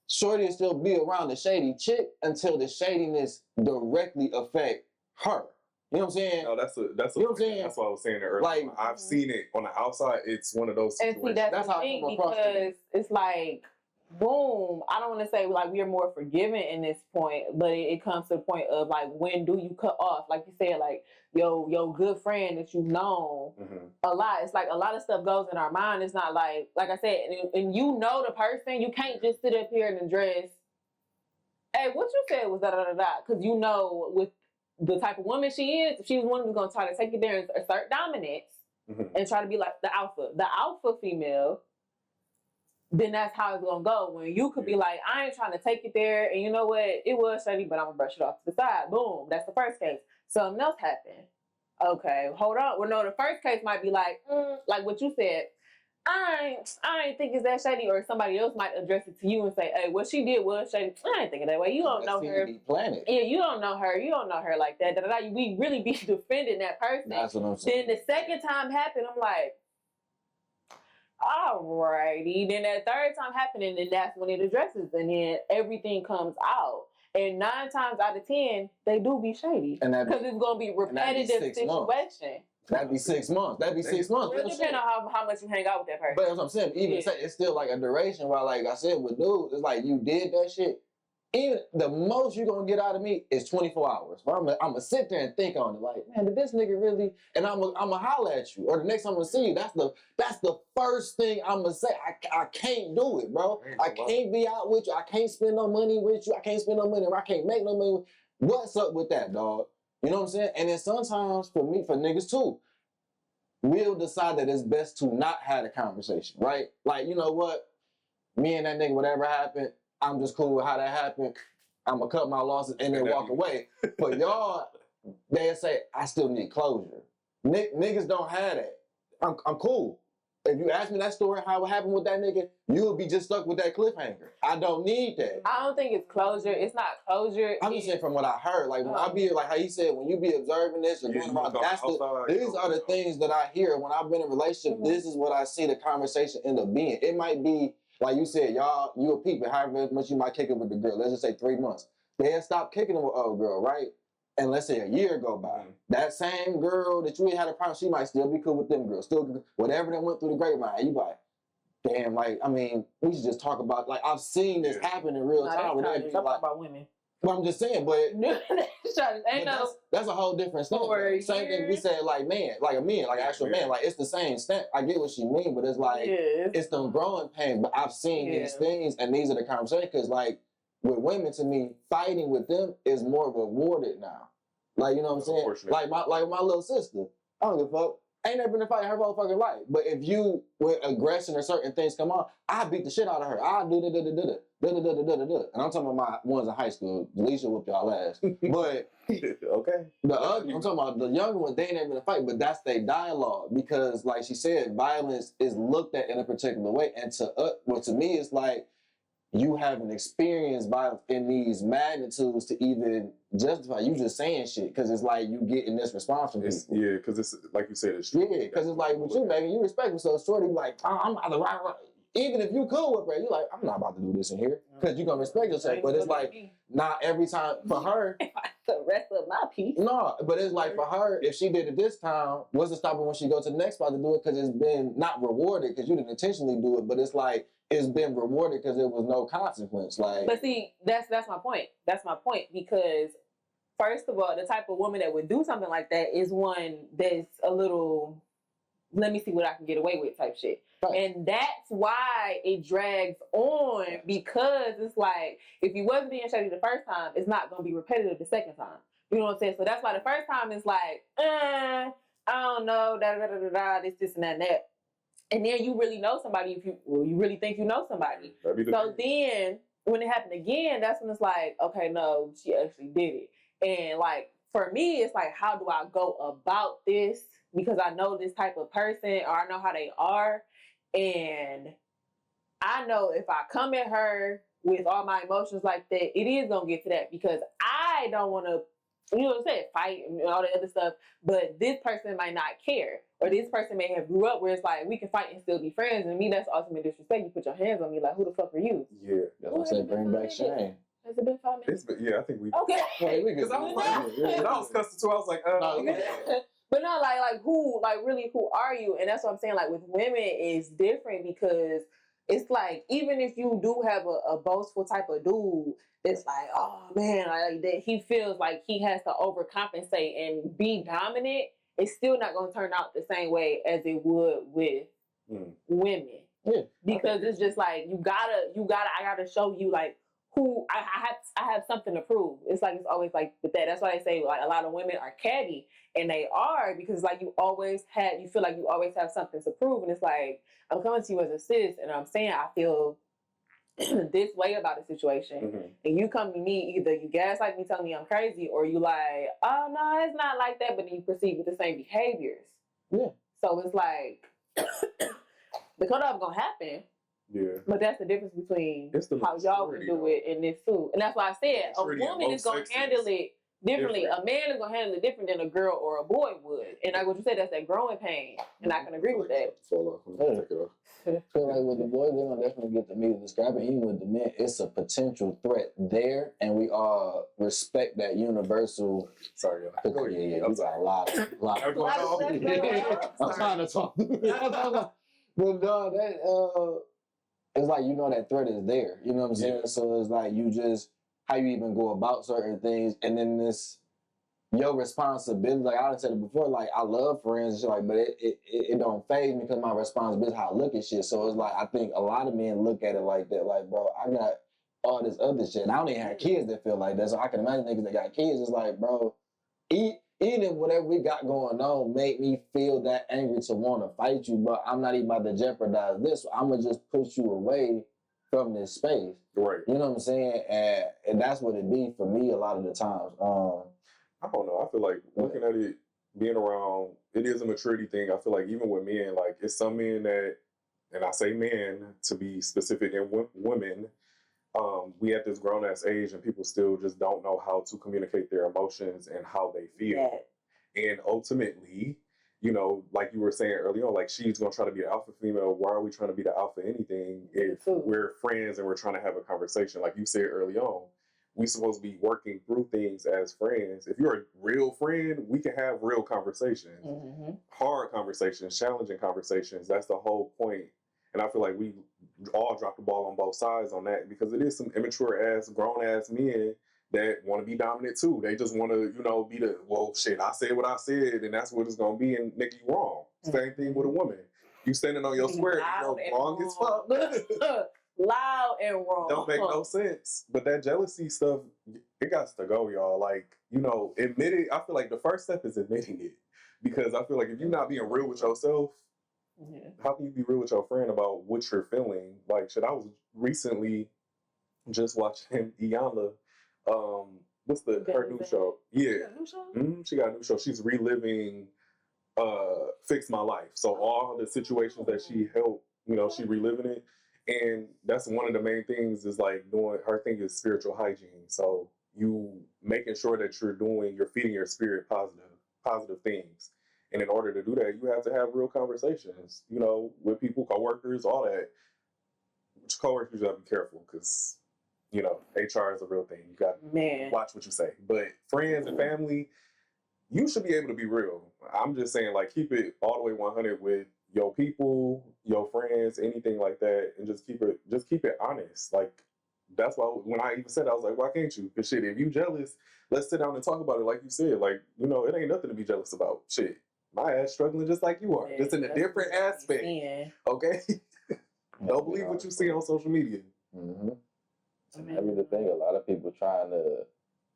shorty will still be around the shady chick until the shadiness directly affect her. You know what I'm saying? No, that's you know what I'm saying? That's what I was saying earlier. Like, I've seen it on the outside. It's one of those situations. And see, that's the thing, because it's like, boom, I don't want to say like we are more forgiving in this point, but it comes to the point of like, when do you cut off? Like you said, like your good friend that you've known a lot. It's like a lot of stuff goes in our mind. It's not like I said, and you know the person. You can't just sit up here and address, hey, what you said was da-da-da-da, because you know with the type of woman she is, if she's one who's going to try to take it there and assert dominance and try to be like the alpha female, then that's how it's gonna go. When you could be like, I ain't trying to take it there, and you know what, it was shady, but I'm gonna brush it off to the side. Boom, that's the first case. Something else happened. Okay, hold on. Well, no, the first case might be like what you said. I ain't think it's that shady, or somebody else might address it to you and say, hey, what she did was shady. I ain't thinking that way. You don't know her. Yeah, you don't know her. You don't know her like that. We really be defending that person. That's what I'm saying. Then the second time happened, I'm like, alrighty. Then that third time happened, and then that's when it addresses, and then everything comes out. And 9 times out of 10, they do be shady, because it's gonna be repetitive situation. That'd be 6 months. That'd be 6 months. It depends on how much you hang out with that person. But that's what I'm saying. Even say it's still like a duration. While like I said with dudes, it's like you did that shit. Even the most you're gonna get out of me is 24 hours. But I'm gonna sit there and think on it. Like, man, did this nigga really? And I'm gonna holler at you. Or the next time I'm gonna see you, that's the first thing I'm gonna say. I can't do it, bro. I can't be out with you. I can't spend no money with you. I can't spend no money. Or I can't make no money. What's up with that, dog? You know what I'm saying? And then sometimes for niggas too, we'll decide that it's best to not have a conversation, right? Like, you know what? Me and that nigga, whatever happened, I'm just cool with how that happened. I'm gonna cut my losses and then walk away. But y'all, they'll say, I still need closure. Niggas don't have that. I'm cool. If you ask me that story, how it happened with that nigga, you'll be just stuck with that cliffhanger. I don't need that. I don't think it's closure. It's not closure. I'm just saying from what I heard. Like when I be like how you said, when you be observing this or going around, these are the things that I hear when I've been in a relationship. This is what I see the conversation end up being. It might be like you said, y'all, you a peep, however much you might kick it with the girl. Let's just say 3 months. They'll stop kicking it with old girl, right? And let's say a year go by. That same girl that you ain't had a problem, she might still be cool with them girls. Still, whatever that went through the grapevine, you like, damn, like, I mean, we should just talk about, like, I've seen this happen in real time. Talk about women. But I'm just saying, but that's a whole different thing. Same thing we said, like man, like a man, like an actual man, like it's the same step. I get what she mean, but it's like it's them growing pains. But I've seen these things, and these are the conversations. Because like with women, to me, fighting with them is more rewarded now. Like you know what I'm saying? Like my little sister, I don't give a fuck. Ain't never been in a fight her whole fucking life. But if you with aggression or certain things come on, I beat the shit out of her. I do da. And I'm talking about my ones in high school. Alicia whooped y'all ass. But okay. The other, I'm talking about the younger ones, they ain't never been in a fight, but that's their dialogue. Because like she said, violence is looked at in a particular way. And to me, it's like you haven't experienced violence in these magnitudes to even justify you just saying shit. Because it's like you getting this response from people. Yeah, because it's like you said, it's true. Yeah, because it's like with you, Maegan, you respect me. So shorty be like, I'm about to right. Even if you cool with her, you're like, I'm not about to do this in here. Because you're going to respect yourself. But it's like, not every time for her. The rest of my piece. No, but it's like for her, if she did it this time, what's the stopping when she go to the next spot to do it? Because it's been not rewarded because you didn't intentionally do it, but it's like it's been rewarded because there was no consequence. Like, but see, that's my point. That's my point because first of all, the type of woman that would do something like that is one that's a little let me see what I can get away with type shit. Right. And that's why it drags on, because it's like, if you wasn't being shady the first time, it's not going to be repetitive the second time. You know what I'm saying? So that's why the first time is like, I don't know, this and that. And then you really know somebody if you really think you know somebody. So then when it happened again, that's when it's like, okay, no, she actually did it. And like, for me, it's like, how do I go about this? Because I know this type of person, or I know how they are. And I know if I come at her with all my emotions like that, it is going to get to that, because I don't want to, you know what I'm saying, fight and all the other stuff, but this person might not care. Or this person may have grew up where it's like, we can fight and still be friends. And me, that's ultimate disrespect. You put your hands on me like, who the fuck are you? Yeah. That's what I said, bring back shame. Has it been 5 minutes? Yeah, I think we... Okay. Because I was like, when I was cussing too, I was like, But no, like who, like really, who are you? And that's what I'm saying. Like with women, it's different, because it's like, even if you do have a boastful type of dude, it's like, oh man, like that he feels like he has to overcompensate and be dominant, it's still not going to turn out the same way as it would with women. Yeah. Because it's just like, I gotta show you like who I have something to prove. It's like, it's always like with that. That's why they say like a lot of women are catty, and they are, because like you feel like you always have something to prove. And it's like, I'm coming to you as a sis, and I'm saying I feel this way about the situation, and you come to me, either you gaslight me, telling me I'm crazy, or you like, oh no, it's not like that, but then you proceed with the same behaviors. Yeah. So it's like the cutoff gonna happen. Yeah. But that's the difference between how y'all would do it and this too. And that's why I said a woman is gonna handle it differently. A man is gonna handle it different than a girl or a boy would. And like what you said, that's that growing pain. And I can agree with that. I feel like with the boys, they're gonna definitely get to me to describe it. Even with the men, it's a potential threat there, and we all respect that universal. Sorry, y'all. Yeah, we got a lot. I'm trying to talk. But no, that it's like, you know, that threat is there. You know what I'm saying? Yeah. So it's like, you just, how you even go about certain things, and then this, your responsibility. Like I said it before, like I love friends and shit, like, but it don't faze me, because my responsibility is how I look at shit. So it's like, I think a lot of men look at it like that, like, bro, I got all this other shit, and I don't even have kids that feel like that. So I can imagine niggas that got kids. It's like, bro, even if whatever we got going on make me feel that angry to want to fight you, but I'm not even about to jeopardize this. So I'm going to just push you away from this space. Right. You know what I'm saying? And that's what it be for me a lot of the times. I don't know. I feel like looking at it, being around, it is a maturity thing. I feel like even with men, like it's some men that, and I say men to be specific, and women, we at this grown ass age, and people still just don't know how to communicate their emotions and how they feel. Yeah. And ultimately, you know, like you were saying earlier on, like she's gonna try to be the alpha female. Why are we trying to be the alpha anything if we're friends and we're trying to have a conversation? Like you said early on, we supposed to be working through things as friends. If you're a real friend, we can have real conversations, hard conversations, challenging conversations. That's the whole point. And I feel like we all dropped the ball on both sides on that, because it is some immature ass, grown ass men that want to be dominant too. They just want to, you know, be the, well, shit, I said what I said, and that's what it's going to be, and nigga, you wrong. Same thing with a woman. You standing on your square, you know, wrong as fuck. Loud and wrong. Don't make no sense. But that jealousy stuff, it got to go, y'all. Like, you know, admitting, I feel like the first step is admitting it. Because I feel like if you're not being real with yourself, how can you be real with your friend about what you're feeling? Like, shit, I was recently just watching Iyanla, what's her new show? Yeah. She got a new show. She's reliving Fix My Life. So all the situations that she helped, you know, she reliving it. And that's one of the main things is like doing, her thing is spiritual hygiene. So you making sure that you're feeding your spirit positive things. And in order to do that, you have to have real conversations, you know, with people, coworkers, all that. Which coworkers, you have to be careful, because, you know, HR is a real thing. You got to watch what you say. But friends and family, you should be able to be real. I'm just saying, like, keep it all the way 100 with your people, your friends, anything like that, and just keep it honest. Like, that's why when I even said, I was like, why can't you? Because shit, if you jealous, let's sit down and talk about it. Like you said, like, you know, it ain't nothing to be jealous about. Shit. my ass struggling just like you are, just in a different aspect. Okay, don't believe what you see on social media. Mm-hmm. I mean, the thing, a lot of people trying to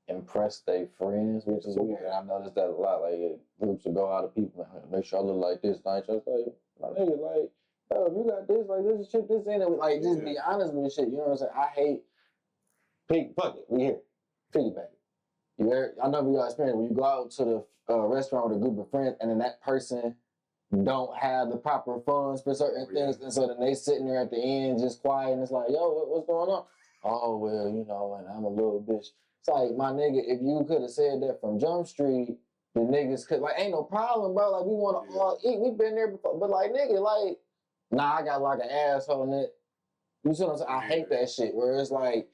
impress their friends, which is weird. I noticed that a lot. Like groups will go out of people, make sure I look like this. And I just like, my nigga, like, bro, if you got this, like this, shit, this in it. Like, just be honest with shit. You know what I'm saying? I hate fuck it. We here, piggyback. I know we got experience when you go out to the restaurant with a group of friends, and then that person don't have the proper funds for certain things, and so then they sitting there at the end just quiet, and it's like, yo, what's going on? Oh well, you know, and I'm a little bitch. It's like, my nigga, if you could have said that from Jump Street, the niggas could, like, ain't no problem, bro. Like, we want to all eat. We've been there before, but like, nigga, like, nah, I got like an asshole in it. You see what I'm saying? I hate that shit. Where it's like,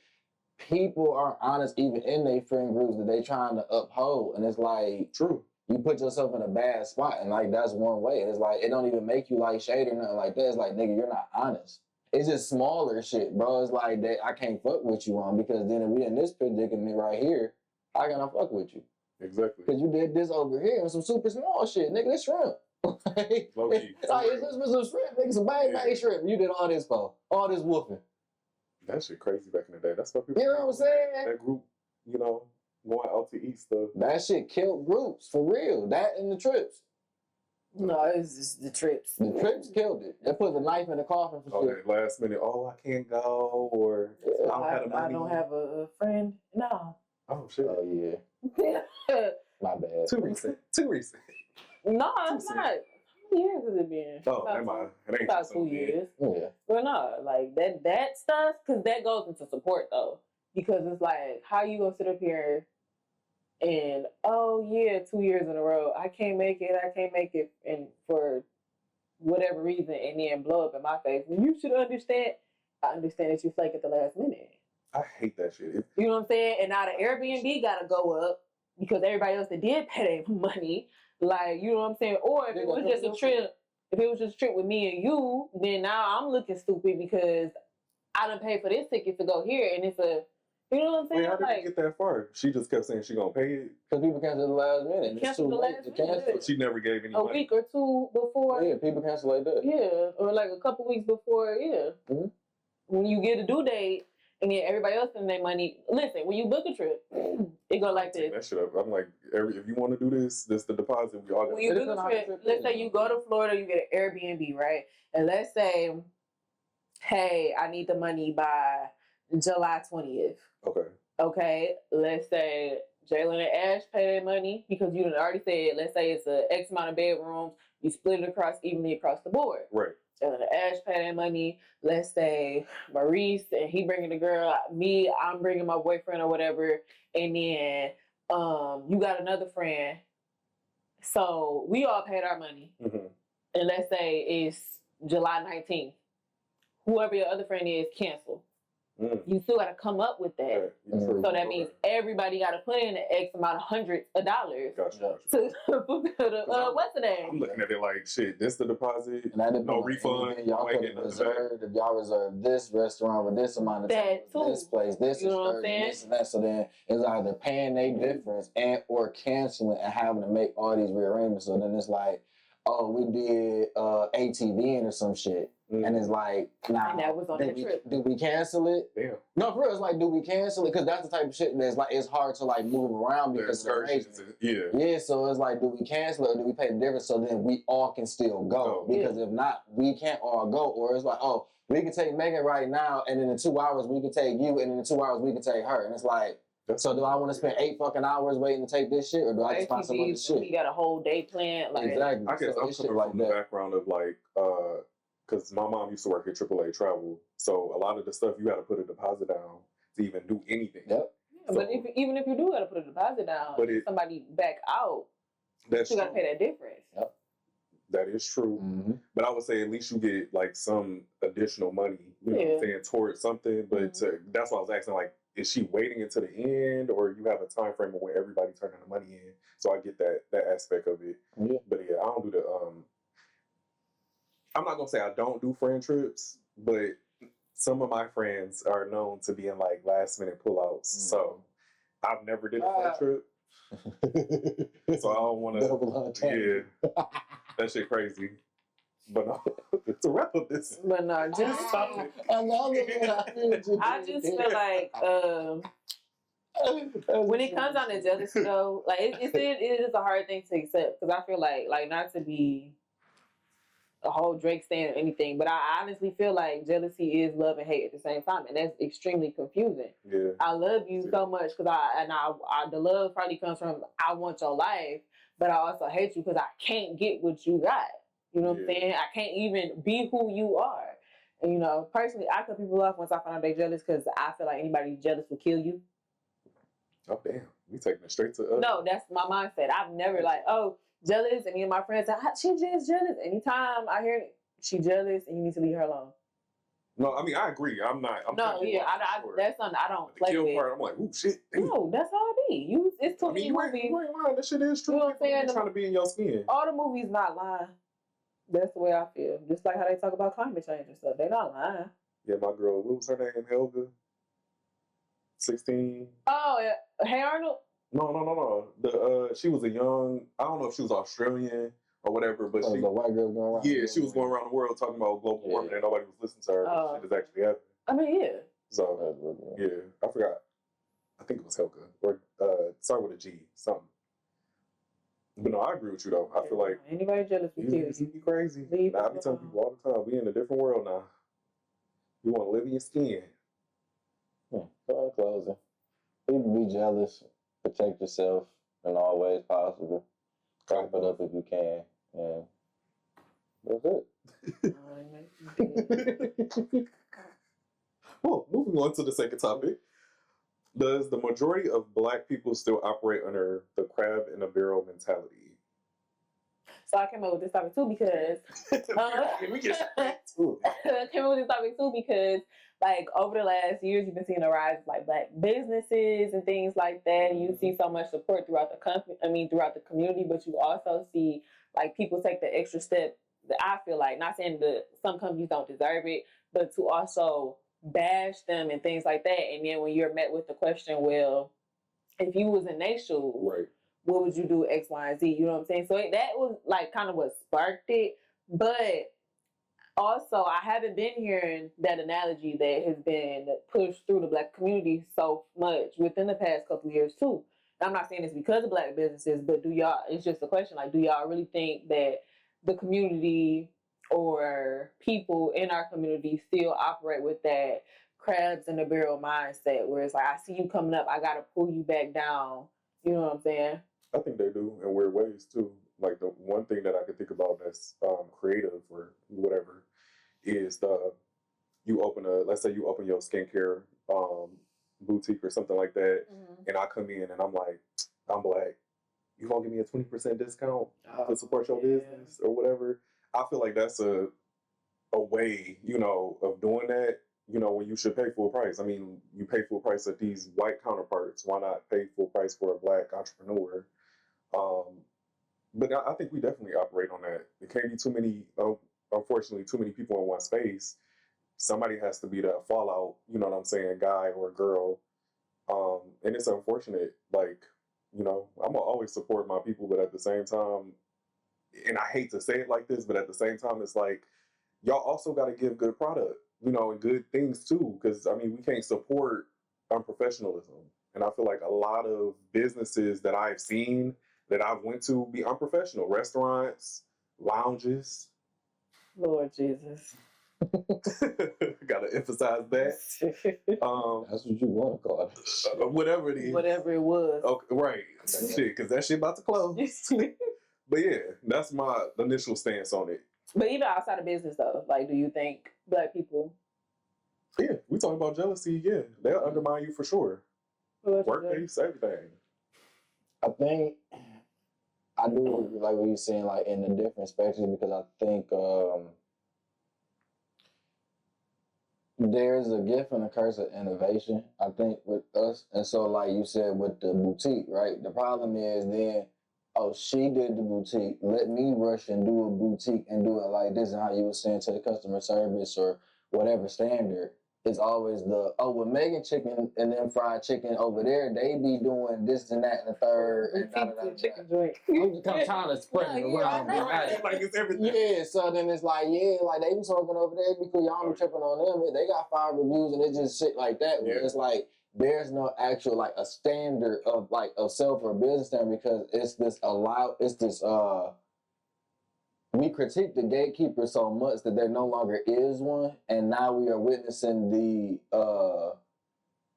people aren't honest even in their friend groups that they trying to uphold, and it's like, true. You put yourself in a bad spot, and like that's one way. It's like it don't even make you like shade or nothing like that. It's like, nigga, you're not honest. It's just smaller shit, bro. It's like that I can't fuck with you on, because then if we in this predicament right here, how can I fuck with you? Exactly. Because you did this over here and some super small shit, nigga. This shrimp. Low-key. It's like, it's just some shrimp, nigga, some bang shrimp. You did all this for all this woofing. That shit crazy back in the day. That's what people. You know what I'm saying? That group, you know, going out to eat stuff. That shit killed groups for real. That and the trips. No, it's just the trips. The trips killed it. They put the knife in the coffin for shit. That last minute, I can't go, or I don't have a friend. No. Oh shit. Oh yeah. My bad. Too recent. No, it's not. How many years has it been? Oh, never mind. It ain't about 2 years. Yeah. Well, no, like that stuff, because that goes into support though. Because it's like, how you gonna sit up here and 2 years in a row, I can't make it, and for whatever reason, and then blow up in my face. And you should understand. I understand that you flake at the last minute. I hate that shit. You know what I'm saying? And now the Airbnb gotta go up because everybody else that did pay their money, like, you know what I'm saying? Or if it was just a trip with me and you, then now I'm looking stupid because I done paid for this ticket to go here, and it's a, you know what I'm saying? Wait, how did it get that far? She just kept saying she gonna pay it? Because people cancel the last minute. It's too late to cancel. She never gave any money. A week or two before. Yeah, people cancel like that. Yeah, or like a couple weeks before, yeah. Mm-hmm. When you get a due date, and then everybody else in their money. Listen, when you book a trip, it go like this. That shit up. I'm like, if you want to do this the deposit. We all got. When you book a trip, let's say you go to Florida, you get an Airbnb, right? And let's say, hey, I need the money by July 20th. Okay. Let's say Jalen and Ash pay their money because you already said. Let's say it's a X amount of bedrooms. You split it evenly across the board. Right. Jalen and Ash pay their money. Let's say Maurice and he bringing the girl. Me, I'm bringing my boyfriend or whatever. And then you got another friend. So we all paid our money. Mm-hmm. And let's say it's July 19th. Whoever your other friend is, cancel. You still got to come up with that. So that means everybody got to put in an X amount of hundreds of dollars to fulfill the, what's the name? I'm looking at it like, shit, this the deposit, no refund. Y'all could reserve, if y'all reserve this restaurant with this amount of time, this place, this is this and that. So then it's either paying a difference and or canceling and having to make all these rearrangements. So then it's like, oh, we did ATVing or some shit. And it's like, nah, and that was on the trip. Do we cancel it? Damn. No, for real, it's like, do we cancel it? Because that's the type of shit that's like, it's hard to like move around because of the Yeah, so it's like, do we cancel it or do we pay the difference so then we all can still go? Because if not, we can't all go. Or it's like, oh, we can take Maegan right now, and in 2 hours we can take you, and in 2 hours we can take her. And it's like, so do I want to spend 8 fucking hours waiting to take this shit, or do I just find some other shit? You got a whole day planned. Like, exactly. I guess I'm coming from the background of like, because my mom used to work at AAA Travel, so a lot of the stuff you got to put a deposit down to even do anything. Yep. Yeah, so, but even if you do got to put a deposit down, but somebody back out, you got to pay that difference. Yep. That is true. Mm-hmm. But I would say at least you get like some additional money, you know what I'm saying, towards something. But that's why I was asking, like, is she waiting until the end, or you have a time frame of when everybody turning the money in? So I get that aspect of it. Yeah. But yeah, I don't do the I'm not gonna say I don't do friend trips, but some of my friends are known to be in like last minute pullouts. So I've never did a friend trip. So I don't want to. Yeah, that shit crazy. But no, to wrap up this. But no, just topic. I just feel like when it comes down to jealousy, though, like it is a hard thing to accept because I feel like not to be a whole Drake stand or anything, but I honestly feel like jealousy is love and hate at the same time, and that's extremely confusing. Yeah, I love you so much because I the love probably comes from I want your life, but I also hate you because I can't get what you got. You know what I'm saying? I can't even be who you are. And personally, I cut people off once I find out they're jealous because I feel like anybody jealous will kill you. Oh damn, we taking it straight to No, that's my mindset. I've never jealous, and me and my friends say she just jealous. Anytime I hear she jealous, and you need to leave her alone. No, I mean I agree. I'm not. Sure. That's something I don't play kill with. Part, I'm like, ooh shit. Damn. No, that's how it be. It's too many movies. You ain't lying. That shit is true. You know what I'm saying? Trying to be in your skin. All the movies not lying. That's the way I feel. Just like how they talk about climate change and stuff. They're not lying. Yeah, my girl. What was her name? Helga. 16. Oh, yeah. Hey Arnold. No. She was a young. I don't know if she was Australian or whatever, but she. The white girl going around. Yeah, she was going around the world talking about global warming, and nobody was listening to her. Shit is actually happening. I mean, yeah. So yeah, I forgot. I think it was Helga or start with a G something. But no, I agree with you though. I feel like anybody jealous with you. You be crazy. I be telling people all the time, we in a different world now. You want to live in your skin. Closing. People be jealous. Protect yourself in all ways possible. Wrap it up if you can. And that's it. Well, moving on to the second topic. Does the majority of Black people still operate under the crab in a barrel mentality? So I came up with this topic too because we get straight to it. I came up with this topic too because like over the last years you've been seeing a rise of like Black businesses and things like that. You see so much support throughout throughout the community, but you also see like people take the extra step that I feel like, not saying that some companies don't deserve it, but to also bash them and things like that. And then when you're met with the question, well, if you was in their shoes, right, what would you do X, Y, and Z? You know what I'm saying? So that was like kind of what sparked it. But also, I haven't been hearing that analogy that has been pushed through the Black community so much within the past couple of years too. I'm not saying it's because of Black businesses, but it's just a question, like, do y'all really think that the community or people in our community still operate with that crabs in the barrel mindset where it's like, I see you coming up, I got to pull you back down. You know what I'm saying? I think they do in weird ways too. Like the one thing that I could think about that's creative or whatever is let's say you open your skincare boutique or something like that, and I come in and I'm Black, you gonna give me a 20% discount to support your business or whatever. I feel like that's a way, of doing that, when you should pay full price. I mean, you pay full price at these white counterparts. Why not pay full price for a Black entrepreneur? But I think we definitely operate on that. It can't be too many, unfortunately, too many people in one space. Somebody has to be the fallout, you know what I'm saying, guy or girl. And it's unfortunate, like, I'm going to always support my people, but at the same time, and I hate to say it like this, but at the same time, it's like, y'all also got to give good product, and good things too. Because, I mean, we can't support unprofessionalism. And I feel like a lot of businesses that I've seen that I've went to be unprofessional. Restaurants, lounges. Lord Jesus. Gotta emphasize that. That's what you want to call it. Whatever it is. Whatever it was. Okay, right. Shit, because that shit about to close. But yeah, that's my initial stance on it. But even outside of business though, like, do you think Black people? Yeah, we talking about jealousy. Yeah, they'll undermine you for sure. Workplace, everything. I think I do like what you're saying, like in the different spectrums, because I think there's a gift and a curse of innovation, I think, with us. And so, like you said, with the boutique, right? The problem is then, she did the boutique. Let me rush and do a boutique and do it like this, and how you were saying to the customer service or whatever standard. it's always with Maegan chicken and then fried chicken over there, they be doing this and that and the third. And chicken joint. I'm trying to spread it around. Like it's everything. Yeah, so then it's like, like they be talking over there because y'all be tripping on them. They got 5 reviews and it's just shit like that. Where it's like, there's no actual like a standard of self or business standard because we critique the gatekeeper so much that there no longer is one, and now we are witnessing the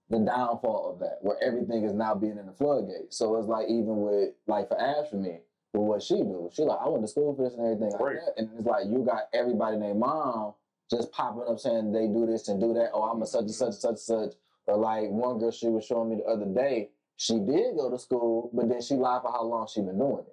downfall of that, where everything is now being in the floodgate. So it's like even with like for Ash for me, with what she do, she like I went to school for this and everything like that, and it's like you got everybody named mom just popping up saying they do this and do that. Oh, I'm a such and such and such and such. Or like one girl she was showing me the other day, she did go to school, but then she lied for how long she been doing it.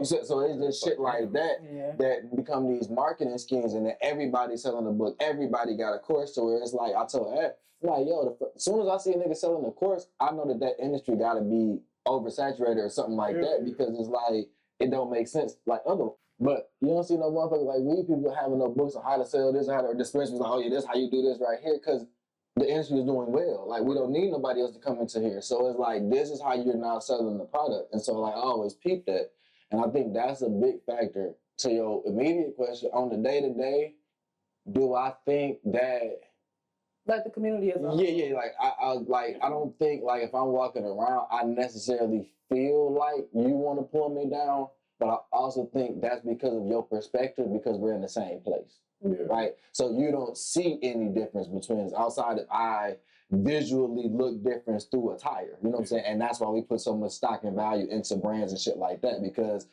So it's just shit like that that become these marketing schemes, and then everybody selling a book, everybody got a course. So where it's like I told her, like, yo, as soon as I see a nigga selling a course, I know that industry got to be oversaturated or something like that because it's like it don't make sense like other. But you don't see no motherfuckers like we people having no books on how to sell this, how to dispensaries like, oh yeah, this how you do this right here because the industry is doing well. Like we don't need nobody else to come into here. So it's like this is how you're now selling the product, and so like I always peep that. And I think that's a big factor to your immediate question. On the day-to-day, do I think that... Like the community is on. Yeah. I don't think, like, if I'm walking around, I necessarily feel like you want to pull me down. But I also think that's because of your perspective, because we're in the same place. Yeah. Right? So you don't see any difference between us outside of I visually look different through attire. You know what I'm saying? And that's why we put so much stock and value into brands and shit like that. Because,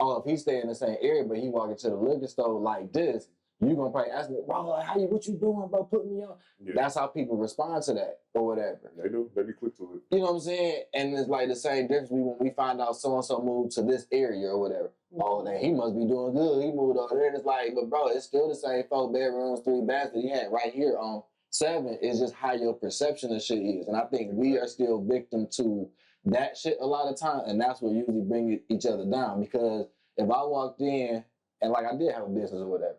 if he stay in the same area, but he walk into the liquor store like this, you're going to probably ask me, bro, what you doing, bro? Put me on. Yeah. That's how people respond to that or whatever. They do. They be quick to it. You know what I'm saying? And it's like the same difference when we find out so-and-so moved to this area or whatever. Oh, then he must be doing good. He moved over there. And it's like, but bro, it's still the same 4 bedrooms, 3 baths that he had right here on 7. It's just how your perception of shit is. And I think we are still victim to that shit a lot of times. And that's what usually bring each other down. Because if I walked in and like I did have a business or whatever,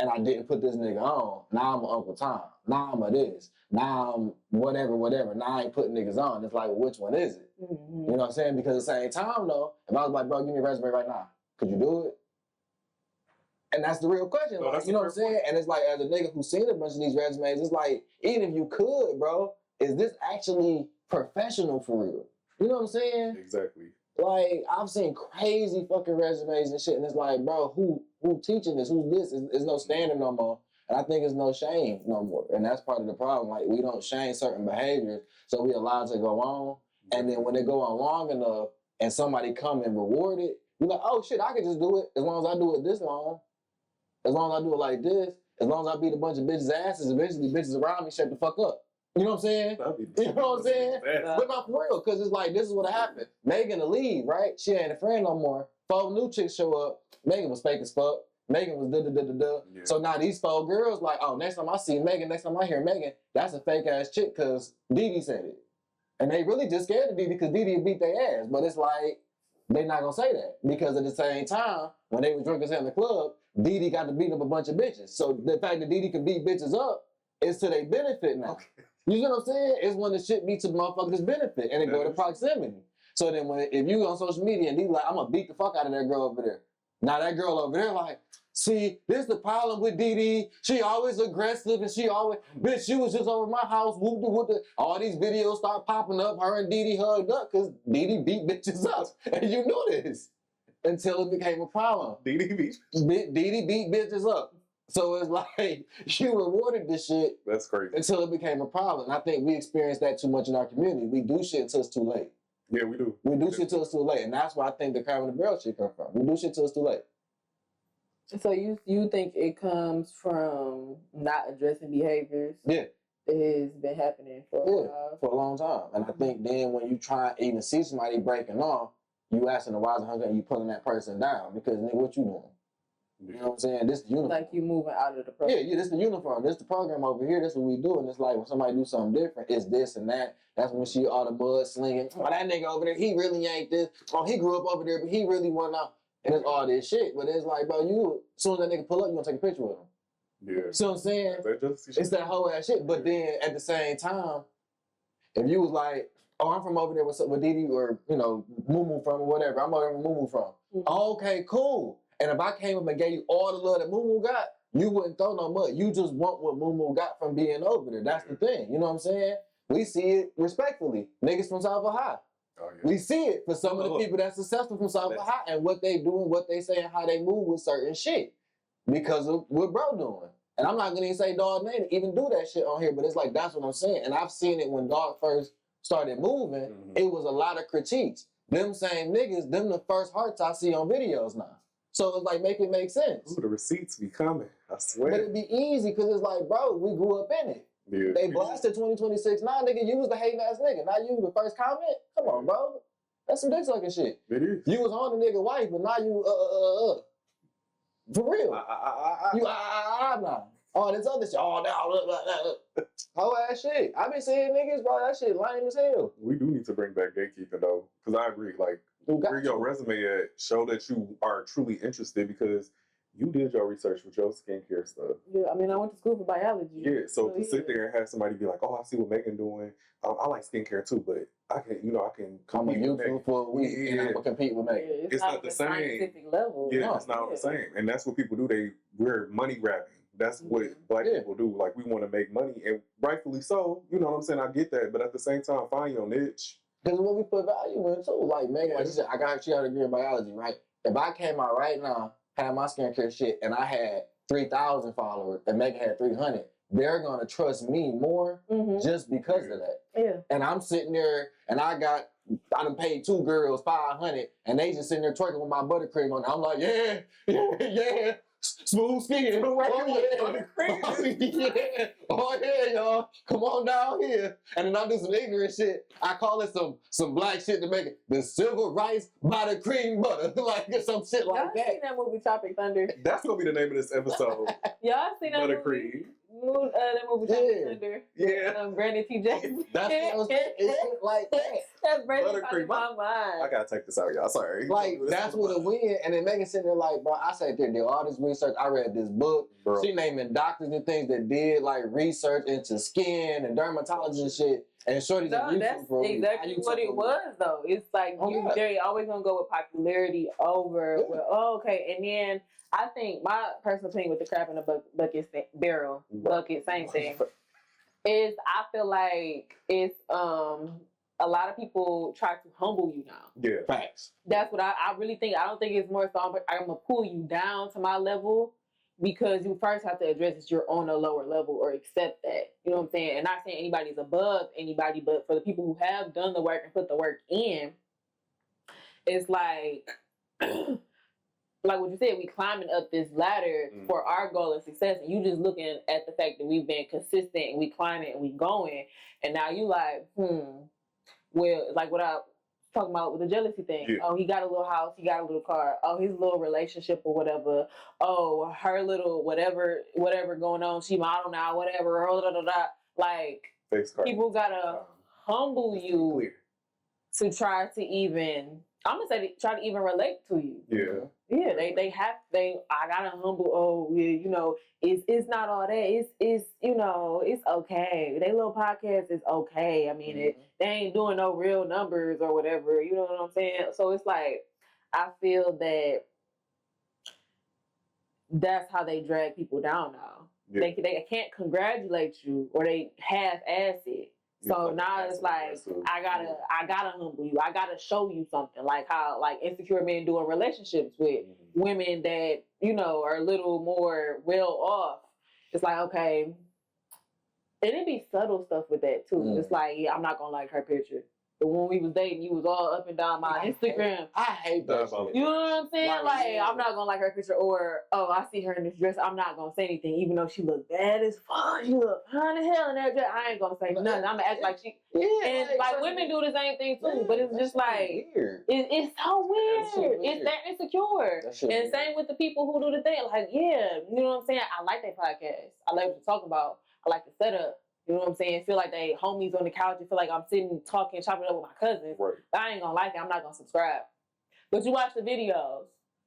and I didn't put this nigga on, now I'm Uncle Tom. Now I'm a this. Now I'm whatever. Now I ain't putting niggas on. It's like, which one is it? Mm-hmm. You know what I'm saying? Because at the same time, though, if I was like, bro, give me a resume right now, could you do it? And that's the real question. No, like, you know what I'm saying? And it's like, as a nigga who's seen a bunch of these resumes, it's like, even if you could, bro, is this actually professional for real? You know what I'm saying? Exactly. Like, I've seen crazy fucking resumes and shit, and it's like, bro, who teaching this? Who's this? It's no standard no more. And I think it's no shame no more. And that's part of the problem. Like, we don't shame certain behaviors, so we allow it to go on. And then when it go on long enough and somebody come and reward it, you're like, oh shit, I can just do it as long as I do it this long. As long as I do it like this. As long as I beat a bunch of bitches' asses, eventually bitches around me shut the fuck up. You know what I'm saying? You know what I'm saying? But not for real, because it's like, this is what happened. Maegan to leave, right? She ain't a friend no more. 4 new chicks show up. Maegan was fake as fuck. Maegan was da-da-da-da-da. Yeah. So now these 4 girls like, oh, next time I see Maegan, next time I hear Maegan, that's a fake ass chick because Didi said it. And they really just scared of Didi because Didi beat their ass. But it's like, they not gonna say that because at the same time, when they were drunk as hell in the club, Didi got to beat up a bunch of bitches. So the fact that Didi can beat bitches up is to their benefit now. Okay. You know what I'm saying? It's when the shit beats a motherfucker's benefit and it go to proximity. So then if you on social media and Didi like, I'm gonna beat the fuck out of that girl over there. Now that girl over there like, see, this is the problem with Didi. She always aggressive and she always, bitch, she was just over my house, all these videos start popping up, her and Didi hugged up because Didi beat bitches up. And you knew this until it became a problem. Didi beat bitches up. So it's like, you rewarded this shit. That's crazy. Until it became a problem. And I think we experienced that too much in our community. We do shit until it's too late. Yeah, we do. We do shit till it's too late. And that's where I think the crab and the barrel shit come from. We do shit till it's too late. So you think it comes from not addressing behaviors? Yeah. That has been happening for a while? For a long time. And I think then when you try and even see somebody breaking off, you asking the wise and you pulling that person down because nigga, what you doing? You know what I'm saying? This is the uniform. Like you moving out of the program. Yeah, this is the uniform. This is the program over here. This is what we do. And it's like when somebody do something different, it's this and that. That's when she all the mud slinging. Oh, that nigga over there, he really ain't this. Oh, he grew up over there, but he really went out. And it's all this shit. But it's like, bro, as soon as that nigga pull up, you gonna take a picture with him. Yeah. See what I'm saying? It's that whole ass shit. But then at the same time, if you was like, oh, I'm from over there with Didi or, you know, Moo from or whatever. I'm over there with Moo from. Okay, cool. And if I came up and gave you all the love that Moo got, you wouldn't throw no mud. You just want what Moo got from being over there. That's the thing. You know what I'm saying? We see it respectfully. Niggas from South High. Oh, yeah. We see it for some of the people that's successful from South High and what they do and what they say and how they move with certain shit because of what bro doing. And I'm not gonna even say Dog name even do that shit on here, but it's like that's what I'm saying. And I've seen it when Dog first started moving. It was a lot of critiques. Them same niggas, them the first hearts I see on videos now. So it's like make it make sense. Ooh, the receipts be coming. I swear. But it'd be easy because it's like, bro, we grew up in it. Yeah. They blasted 2026. Nah, nigga, you was the hating ass nigga. Now you the first comment? Come on, bro. That's some dick sucking shit. It is. You was on the nigga wife, but now you For real. You nah. Oh, this other shit. Oh, no. Whole ass shit. I been seeing niggas, bro. That shit lame as hell. We do need to bring back gatekeeping though, because I agree. Like, where your resume at, show that you are truly interested because you did your research with your skincare stuff. Yeah, I mean, I went to school for biology. Yeah, so to sit there and have somebody be like, "Oh, I see what Maegan doing. I like skincare too, but I can, I can come on YouTube for a week and I'm gonna compete with Maegan." Yeah, it's not the same scientific level. Yeah, it's not the same, and that's what people do. We're money grabbing. That's what Black people do. Like, we want to make money, and rightfully so. You know what I'm saying? I get that, but at the same time, find your niche. Because what we put value in too, like Maegan, like she said, she had a degree in biology, right? If I came out right now, had my skincare shit, and I had 3,000 followers, and Maegan had 300, they're gonna trust me more just because of that. Yeah. And I'm sitting there, and I done paid 2 girls $500, and they just sitting there twerking with my buttercream on. I'm like, yeah. Smooth skin. Oh yeah, y'all. Come on down here. And then I do some ignorant shit. I call it some black shit to make it the civil rights by the cream butter. Like some shit like y'all that. Seen that movie Tropic Thunder? That's gonna be the name of this episode. Y'all seen that Buttercream. movie? That movie Tropic Thunder. Yeah. Brandon T. Jackson. That's what I was saying. It's like that. That's Brandon in my mind. I gotta take this out, y'all. Sorry. Like, that's what a win. And then Maegan sitting there like, bro, I sat there, did all this research. I read this book. Bro. She naming doctors and things that did like research into skin and dermatology and shit. And Shorty's that's exactly what it was, though. It's like they're always gonna go with popularity over. Well, okay, and then I think my personal opinion with the crap in the bucket, same thing. Is I feel like it's a lot of people try to humble you now. Yeah, facts. That's what I really think. I don't think it's more so I'm gonna pull you down to my level. Because you first have to address that you're on a lower level or accept that. You know what I'm saying? And not saying anybody's above anybody, but for the people who have done the work and put the work in, it's like, like what you said, we climbing up this ladder for our goal of success. And you just looking at the fact that we've been consistent and we climbing and we going. And now you like, well, like what I talking about with the jealousy thing. Yeah. Oh, he got a little house, he got a little car. Oh, his little relationship or whatever. Oh, her little whatever going on. She model now, whatever. Like, people gotta humble you to try to even. I'm gonna say try to even relate to you. Yeah. Yeah, I gotta humble. Oh, yeah, it's not all that. It's it's okay. They little podcast is okay. I mean, they ain't doing no real numbers or whatever. You know what I'm saying? So it's like I feel that that's how they drag people down now. Yeah. They can't congratulate you or they half-ass it. So now it's like I gotta humble you. I gotta show you something, like how like insecure men do in relationships with women that are a little more well off. It's like okay, and it be subtle stuff with that too. It's like I'm not gonna like her picture. But when we was dating, you was all up and down my Instagram. I hate that shit. You know what I'm saying? Like, I'm not gonna like her picture, or I see her in this dress. I'm not gonna say anything, even though she look bad as fuck. She look hot as hell in that dress. I ain't gonna say nothing. I'm gonna act like she. And like women do the same thing too, but it's just like it's so weird. It's that insecure. And same with the people who do the thing. Like, you know what I'm saying? I like that podcast. I like what to talk about. I like the setup. You know what I'm saying? Feel like they homies on the couch. You feel like I'm sitting, talking, chopping it up with my cousins. Right. I ain't gonna like it. I'm not gonna subscribe. But you watch the videos.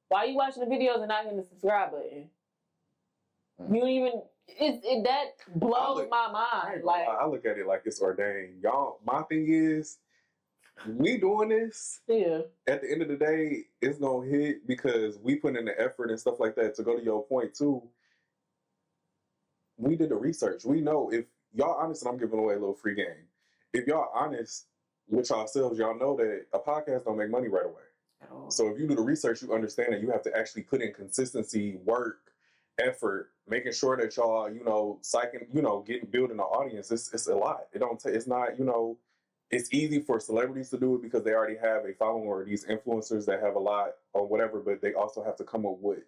Why you watching the videos and not hitting the subscribe button? You don't even. That blows my mind. Like I look at it like it's ordained. Y'all, my thing is, we doing this. Yeah. At the end of the day, it's gonna hit because we put in the effort and stuff like that. To go to your point too, we did the research. We know if y'all honest, and I'm giving away a little free game. If y'all honest with yourselves, y'all know that a podcast don't make money right away. So if you do the research, you understand that you have to actually put in consistency, work, effort, making sure that y'all, building an audience. It's a lot. It's not, it's easy for celebrities to do it because they already have a following, or these influencers that have a lot or whatever, but they also have to come up with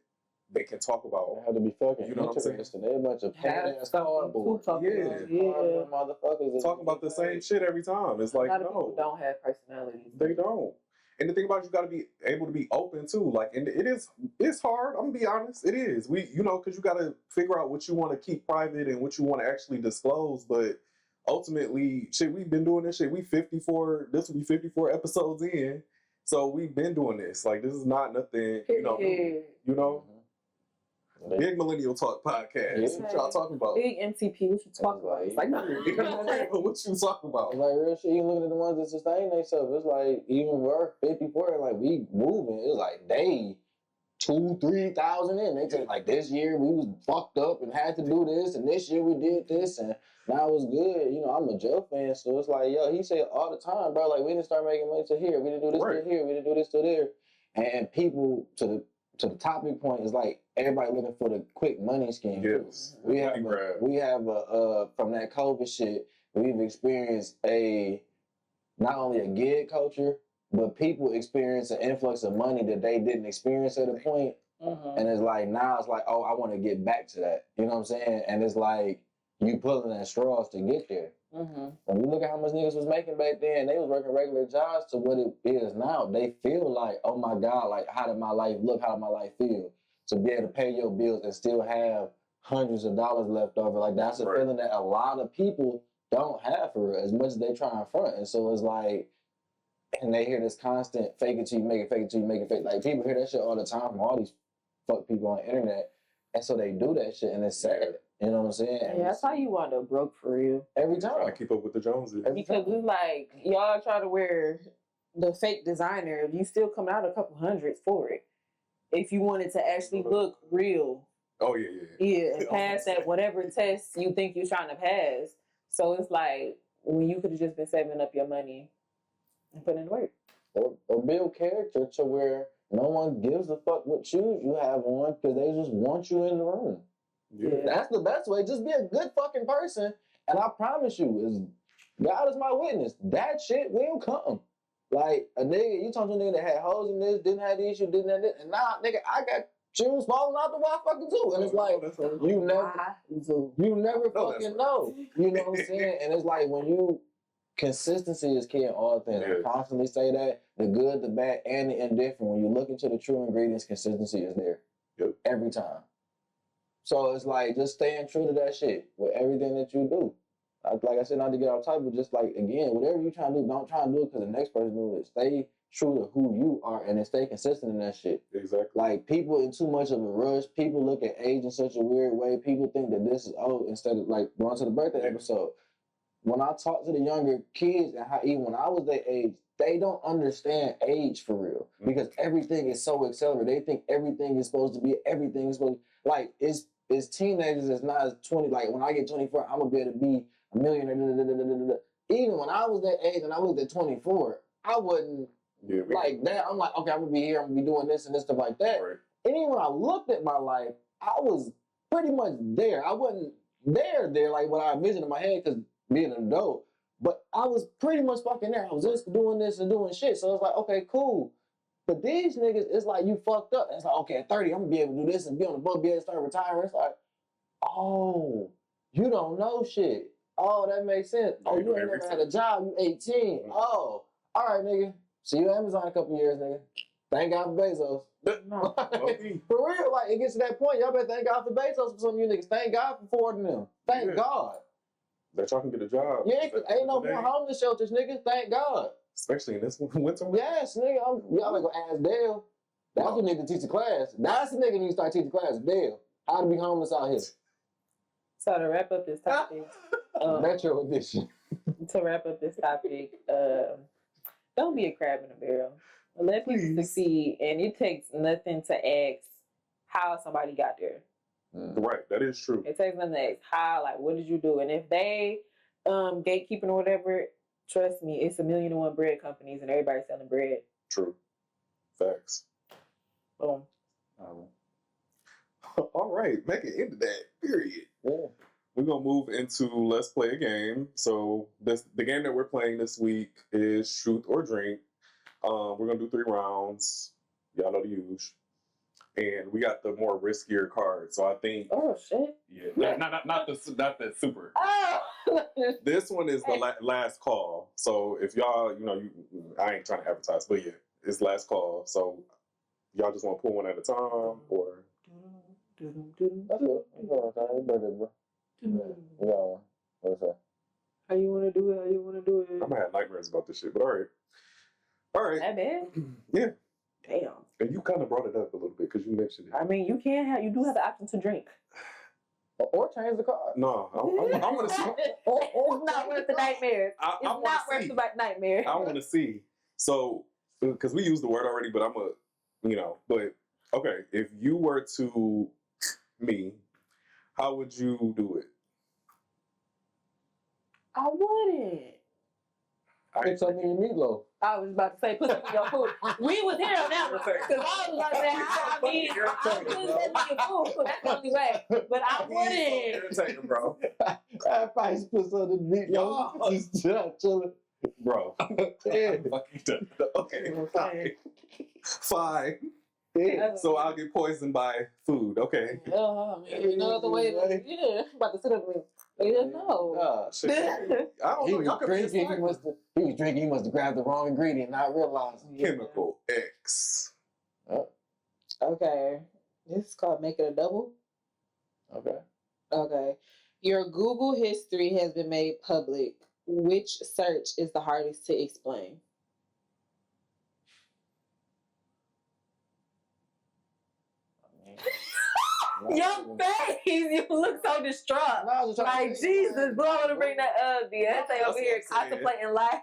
they can talk about. They have to be fucking interesting. They're a bunch of ass cardboard. Motherfuckers. Talk about the same shit every time. It's like, a lot of people don't have personalities. They don't. And the thing about it, you got to be able to be open too. Like, and it's hard. I'm gonna be honest. It is. Because you got to figure out what you want to keep private and what you want to actually disclose. But ultimately, shit, we've been doing this shit. This will be 54 episodes in. So we've been doing this. Like, this is not nothing, Big Millennial Talk podcast. Yeah. What y'all talking about? Big MTP. What you talking about? It's like, what you talking about? Like real shit, you looking at the ones that sustain themselves. It's like even we're 54, like we moving. It's like they 2,000-3,000 in. They take like this year we was fucked up and had to do this, and this year we did this, and now it's good. I'm a Joe fan, so it's like he said all the time, bro. Like we didn't start making money to here. We didn't do this to here. We didn't do this to there. And people to the topic point is like everybody looking for the quick money scheme. Yes. We have from that COVID shit, we've experienced not only a gig culture, but people experience an influx of money that they didn't experience at a point. Mm-hmm. And it's like now it's like, oh, I want to get back to that. You know what I'm saying? And it's like you pulling at straws to get there. Mm-hmm. When you look at how much niggas was making back then, they was working regular jobs to what it is now. They feel like, oh my God, like how did my life look? How did my life feel? To be able to pay your bills and still have hundreds of dollars left over. Like that's a feeling that a lot of people don't have for real, as much as they try and front. And so it's like, and they hear this constant fake it till you make it, fake it till you make it, fake. Like people hear that shit all the time from all these fuck people on the internet. And so they do that shit and it's sad. You know what I'm saying? Yeah, that's how you wind up broke for real. Every time. Trying to keep up with the Joneses. Because it's like, y'all try to wear the fake designer, you still come out a couple hundreds for it. If you wanted to actually look real. Oh, yeah. Yeah, and pass that whatever test you think you're trying to pass. So it's like, when you could have just been saving up your money and putting in work. Or build character to where no one gives a fuck what shoes you have on because they just want you in the room. Yeah. That's the best way. Just be a good fucking person. And I promise you, God is my witness. That shit will come. Like a nigga, you talking to a nigga that had holes in this, didn't have the issue, didn't have this, and now nigga, I got shoes falling out the wall fucking too. And it's like you never fucking know. You know what I'm saying? And it's like when you consistency is key in all things. Yes. I constantly say that the good, the bad, and the indifferent. When you look into the true ingredients, consistency is there. Yep. Every time. So it's like just staying true to that shit with everything that you do. Like I said, not to get off topic, but just like, again, whatever you trying to do, don't try and do it because the next person do it. Stay true to who you are and then stay consistent in that shit. Exactly. Like, people in too much of a rush, people look at age in such a weird way. People think that this is old instead of, like, going to the birthday episode. When I talk to the younger kids and how even when I was their age, they don't understand age for real because everything is so accelerated. They think everything is supposed to be, like, it's teenagers, it's not as 20, like, when I get 24, I'm going to be able to be a millionaire. Even when I was that age and I looked at 24, I wasn't like that. I'm like, okay, I'm going to be here, I'm going to be doing this and this stuff like that. Right. And even when I looked at my life, I was pretty much there. I wasn't there like what I envisioned in my head because being an adult, but I was pretty much fucking there. I was just doing this and doing shit. So it's like, okay, cool. But these niggas, it's like you fucked up. It's like, okay, at 30, I'm gonna be able to do this and be on the boat, be able to start retiring. It's like, oh, you don't know shit. Oh, that makes sense. Oh, you ain't never had a job. You 18. Oh, all right, nigga. See you at Amazon in a couple years, nigga. Thank God for Bezos. For real, like, it gets to that point. Y'all better thank God for Bezos for some of you niggas. Thank God for Ford and them. Thank God. That y'all can get a job. Yeah, ain't no more homeless shelters, nigga. Thank God. Especially in this winter. Yes, nigga. Y'all ain't gonna ask Dale. That's the nigga to teach the class. That's the nigga who start teaching class, Dale. I'd be homeless out here. So to wrap up this topic, Metro edition. Don't be a crab in a barrel. Let people succeed, and it takes nothing to ask how somebody got there. Right, that is true. It takes nothing to ask how, like, what did you do? And if they gatekeeping or whatever, trust me, it's 1,000,001 bread companies, and everybody's selling bread. True. Facts. Boom. All right, make it into that. Period. Yeah. We're gonna move into let's play a game. So the game that we're playing this week is Truth or Drink. We're gonna do 3 rounds. Y'all know the usual. And we got the more riskier card. So I think. Oh shit. Yeah. Not the super. Oh. This one is the last call. So if y'all, I ain't trying to advertise, but yeah, it's last call. So y'all just want to pull one at a time, or. That's good. Yeah. What's that? How you want to do it? I'm gonna have nightmares about this shit, but all right. That bad? Yeah. Damn. And you kind of brought it up a little bit because you mentioned it. I mean, you do have the option to drink. Or change the card. No, I want to see. It's not worth the nightmares. It's not worth the nightmare. I want to see. So, because we used the word already, but but okay, if you were to me, how would you do it? I wouldn't. It's on me meatloaf. I was about to say, put it in your food. We was here on that one first. Because I was about to say, I mean, I put it in your food. That's the only way. But I wouldn't. Irritating, bro. I probably put some of the meatloaf. Just chilling. Bro. Yeah. Okay. Fine. Yeah. So I'll get poisoned by food. Okay. I mean, no other way. Yeah. I'm about to sit up and no. Shit. I don't know. Y'all could be he was drinking. He must have grabbed the wrong ingredient, not realizing. Chemical X. Okay. This is called Make It a Double. Okay. Your Google history has been made public. Which search is the hardest to explain? Your face, you look so distraught. Like Jesus, bro, I want to bring that up. Beyonce over here contemplating life.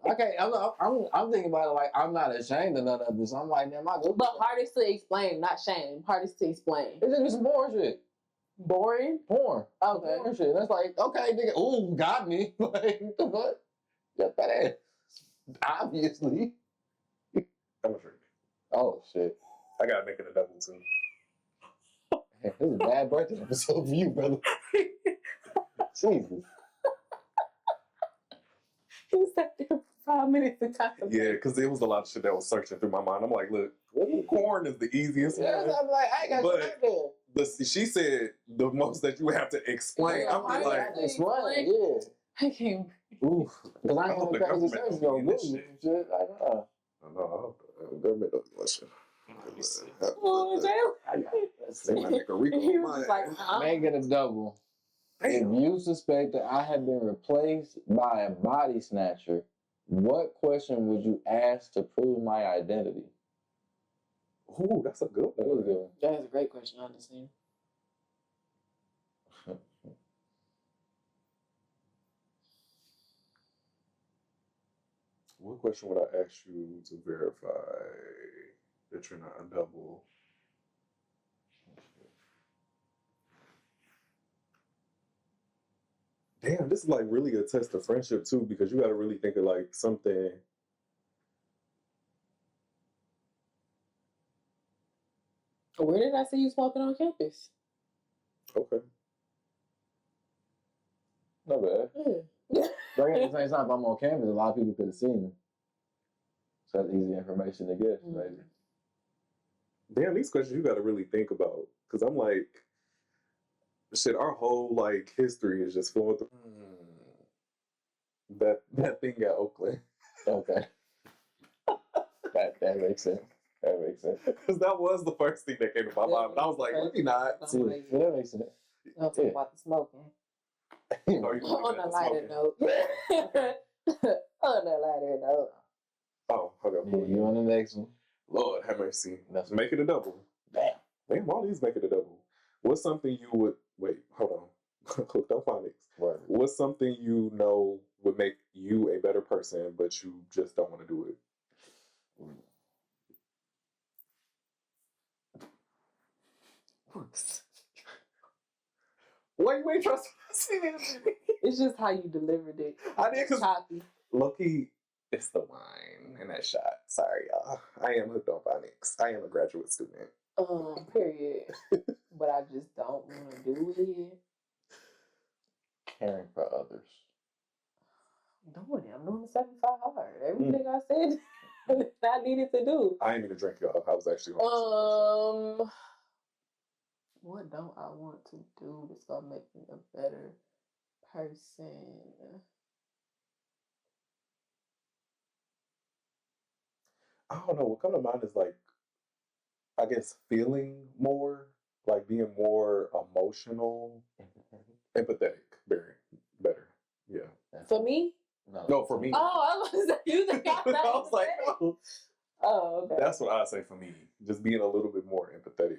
Okay, I'm thinking about it like I'm not ashamed of none of this. I'm like, damn, but hardest to explain, not shame. Hardest to explain. It's just some boring shit. Boring? Porn. Okay. Porn shit. That's like, okay, nigga, ooh, got me. Like, what the fuck? Just that ass. Obviously. I'm a freak. Oh shit. I gotta make it a double too. This is a bad birthday episode for you, brother. Jesus. He sat there for 5 minutes to contemplate. Yeah, because there was a lot of shit that was searching through my mind. I'm like, look, corn is the easiest one. I'm like, I ain't got shit there. She said the most that you have to explain. Yeah, I'm like, explain. Yeah. I can't. Ooh, because I ain't hope gonna the crazy government search don't on be in Google this and shit. Like, I don't know. Government don't do that shit. Oh, They might make a recall. he was like, Maegan a double. Damn. If you suspect that I have been replaced by a body snatcher, what question would you ask to prove my identity? Ooh, that's a good That was one. good. That is a great question, honestly. What question would I ask you to verify that you're not a double? Damn, this is like really a test of friendship too, because you got to really think of like something. Where did I see you smoking on campus? Okay. Not bad. Yeah. But at the same time, if I'm on campus, a lot of people could have seen me. So that's easy information to get, maybe. Damn, these questions you got to really think about, because I'm like, shit, our whole like history is just flowing through. That thing at Oakland. Okay. That makes sense. That makes sense. Because that was the first thing that came to my mind. But I was like, maybe not. See, that makes sense. Don't talk about the smoking. On a lighter note. On a lighter note. Oh, okay. Yeah, you on the next one. Lord have mercy. Make it a double. Damn. Damn, all these make it a double. What's something you would wait? Hold on. Hooked on phonics. Right. What's something you know would make you a better person, but you just don't want to do it? Why you ain't trust me? It's just how you delivered it. I did because Choppy. Loki, it's the wine in that shot. Sorry, y'all. I am hooked on phonics. I am a graduate student. Period. But I just don't want to do it. Caring for others. Doing it. I'm doing the 75 hard. Everything I said I needed to do. I ain't even drink, y'all. I was actually What don't I want to do that's gonna make me a better person? I don't know. What come to mind is like, I guess feeling more, like being more emotional, empathetic, very better. Yeah. For me? No, for me. Oh, I was like, you think I was like, no. Oh, okay. That's what I say for me. Just being a little bit more empathetic.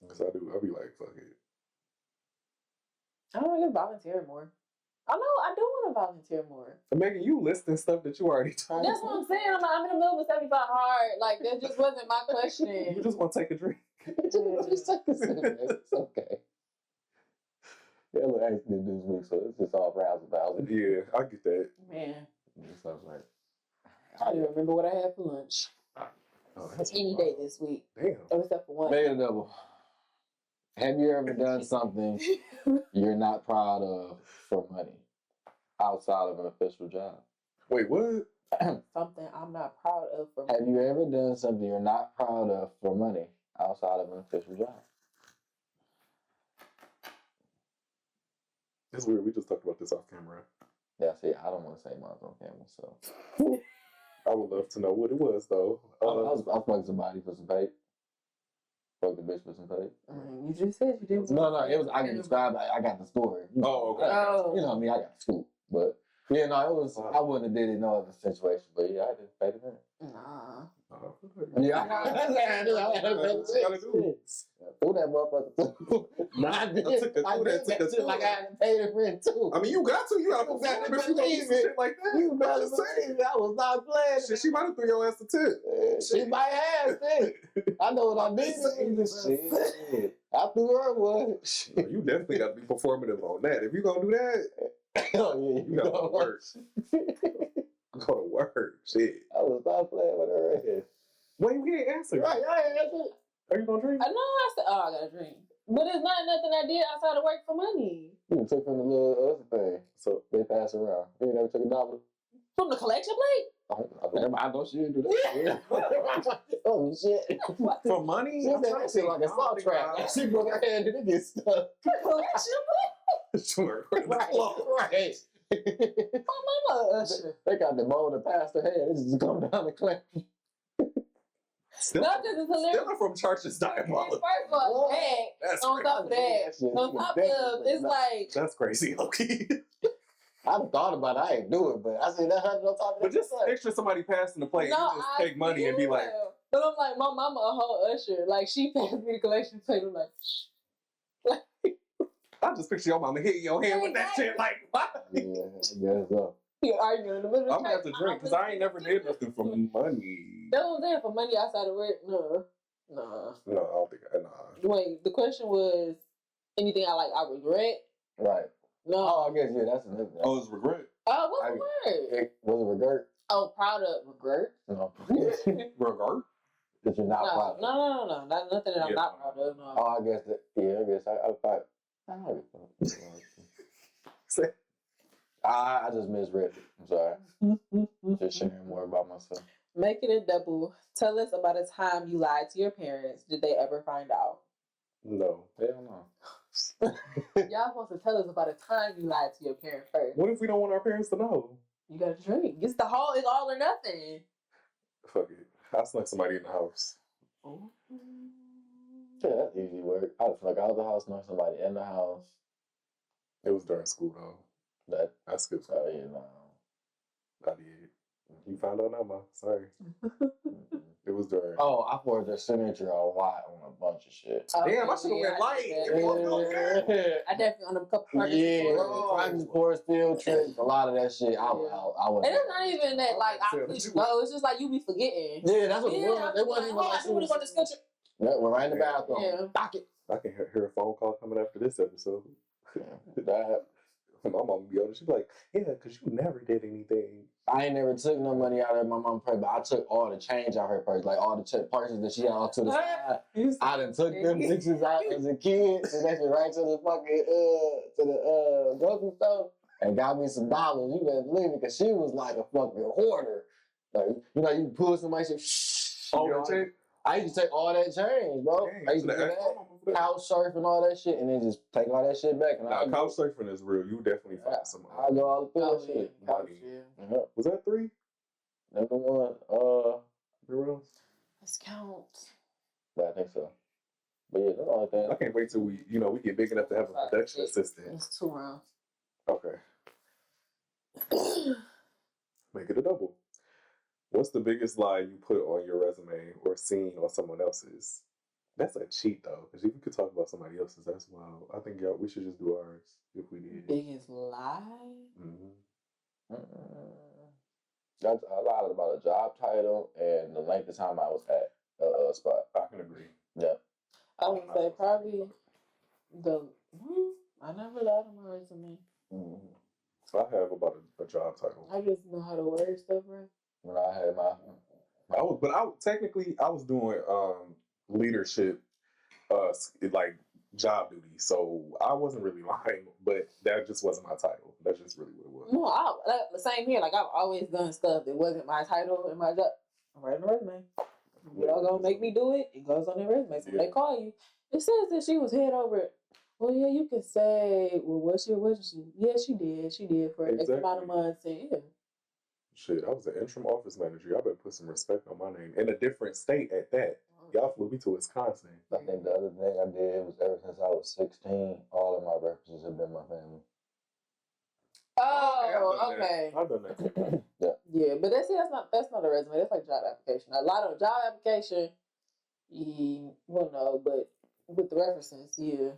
Because I'll be like, fuck it. I don't want to volunteer more. I know, I do want to volunteer more. Maegan, you listing stuff that you already told. That's what I'm saying. I'm in the middle of 75 hard. Like, that just wasn't my question. You just want to take a drink. Just take a sip. It's okay. Yeah, look, accident this week, so it's just all rounds about it. Yeah, I get that. Man. So I was like, I don't even remember what I had for lunch. Oh, that's Any day this week. Damn. Oh, except for one. Mega double. Have you ever done something you're not proud of for money outside of an official job? Wait, what? Something I'm not proud of for Have you ever done something you're not proud of for money outside of an official job? It's weird. We just talked about this off camera. Yeah, see, I don't want to say mine on camera, so. I would love to know what it was, though. I was fucking somebody for some pay. Fuck the bitch for some pay. You just said you didn't. No, it was, I can describe, I got the story. Oh, okay. Oh. You know me, I got the scoop. But, yeah, no, it was, I wouldn't have did it in no other situation, but yeah, I didn't pay the rent. Nah. Yeah, Gotta do. threw that motherfucker too. Nah, I did. I did that shit like I had to pay the rent too. I mean, you got to. You got to put that in if you believe it. Shit like that. You better believe it. I was not playing. Shit, she might have threw your ass a tip. She might have, shit. I know what I did. Shit. I threw her one. You definitely got to be performative on that. If you gonna do that, you gotta work. Go to work. Shit. I was not playing with her ass. Wait, you can't answer. Right, I ain't answer. Are you gonna drink? I know I said, I got a drink. But it's not nothing I did outside of work for money. You can take from the little other thing. So they pass around. You ain't never took a dollar? From the collection plate? I know she didn't do that. Oh, shit. For money? She did that shit like a salt trap. She broke her hand and it gets stuck. Collection plate? Sure. Right. My mama usher. They got the mold and past her head. It's just come down the clamp. Not because it's hilarious. Stealing from church is diabolical. First of all, That's on top of that, on top of it's like that's crazy, okay. I thought about it. I ain't do it, but I see that $100 on top of But that. just picture somebody passing the plate. no, You just take money and be like, but I'm like, my mama a whole usher. Like she passed me the collection plate. I'm like, shh. I just picture your mama hitting your hand with that shit. Like, what? Yeah, I guess so. You're arguing in the middle of I'm gonna have to drink because I ain't never did nothing for money. That was there for money outside of work. No. No, I don't think nah. Wait, the question was anything I regret? Right. No. Oh, I guess, yeah, that's another thing. Oh, it's regret. Oh, what's the word? Was it regret? Oh, proud of regret? No. Regret? That you're not proud of. No. Not nothing that I'm not proud of. No. Oh, I guess that, yeah, I guess I thought. I just misread it. I'm sorry. Just sharing more about myself. Make it a double. Tell us about a time you lied to your parents. Did they ever find out? No. Hell no. Y'all supposed to tell us about a time you lied to your parents first. What if we don't want our parents to know? You gotta drink. It's all or nothing. Fuck it. I snuck somebody in the house. Oh. Yeah, that's easy work. I just snuck out of the house, snuck somebody in the house. It was during school though. That I skipped. oh yeah, no. I did. You found out now, Ma. Sorry. It was during. Oh, I forged their signature a lot on a bunch of shit. Damn, I should have went light. I definitely on a couple projects. Practice course, field trips, a lot of that shit. I was. And it's not even that like I no, it's just like you be forgetting. Yeah, that's what it was. It wasn't even like I want this picture. Yeah, we're right in the bathroom. Yeah. Dock it. I can hear a phone call coming after this episode. My mom be on it. She be like, "Yeah, because you never did anything." I ain't never took no money out of my mom's purse, but I took all the change out her purse, like all the purses that she had all to the side. I done took them pictures out as a kid, and that's right to the fucking grocery store, and got me some dollars. You better believe it, because she was like a fucking hoarder. Like, you know, you pull somebody, shh. I used to take all that change, bro. Dang, I used to do that, couch surf and all that shit, and then just take all that shit back. And couch surfing is real. You definitely find some. I go all the field shit. Was that 3? Number 1, Let's count. Yeah, I think so. But yeah, that's the only thing. I can't wait till we get big enough to have a production assistant. It's 2 rounds. Okay. Make it a double. What's the biggest lie you put on your resume or seen on someone else's? That's a cheat though, because if we could talk about somebody else's, that's wild. I think we should just do ours if we did. Biggest lie? That's a lot about a job title and the length of time I was at a spot. I can agree. Yeah. I would say probably I never lied on my resume. I have about a job title. I just know how to word stuff right. When I had my, I was doing leadership, like job duty. So I wasn't really lying, but that just wasn't my title. That's just really what it was. No, the same here. Like I've always done stuff that wasn't my title in my job. I'm writing a resume. Y'all gonna make me do it? It goes on their resume. So when they call you, it says that she was head over. Well, yeah, you can say, well, what's she? Yeah, she did. She did for X amount of months. And yeah. Shit, I was an interim office manager. Y'all better put some respect on my name. In a different state at that. Y'all flew me to Wisconsin. I think the other thing I did was ever since I was 16, all of my references have been my family. Oh, okay. I've done that. Yeah, but that's not a resume. That's like job application. A lot of job application, no, but with the references, yeah.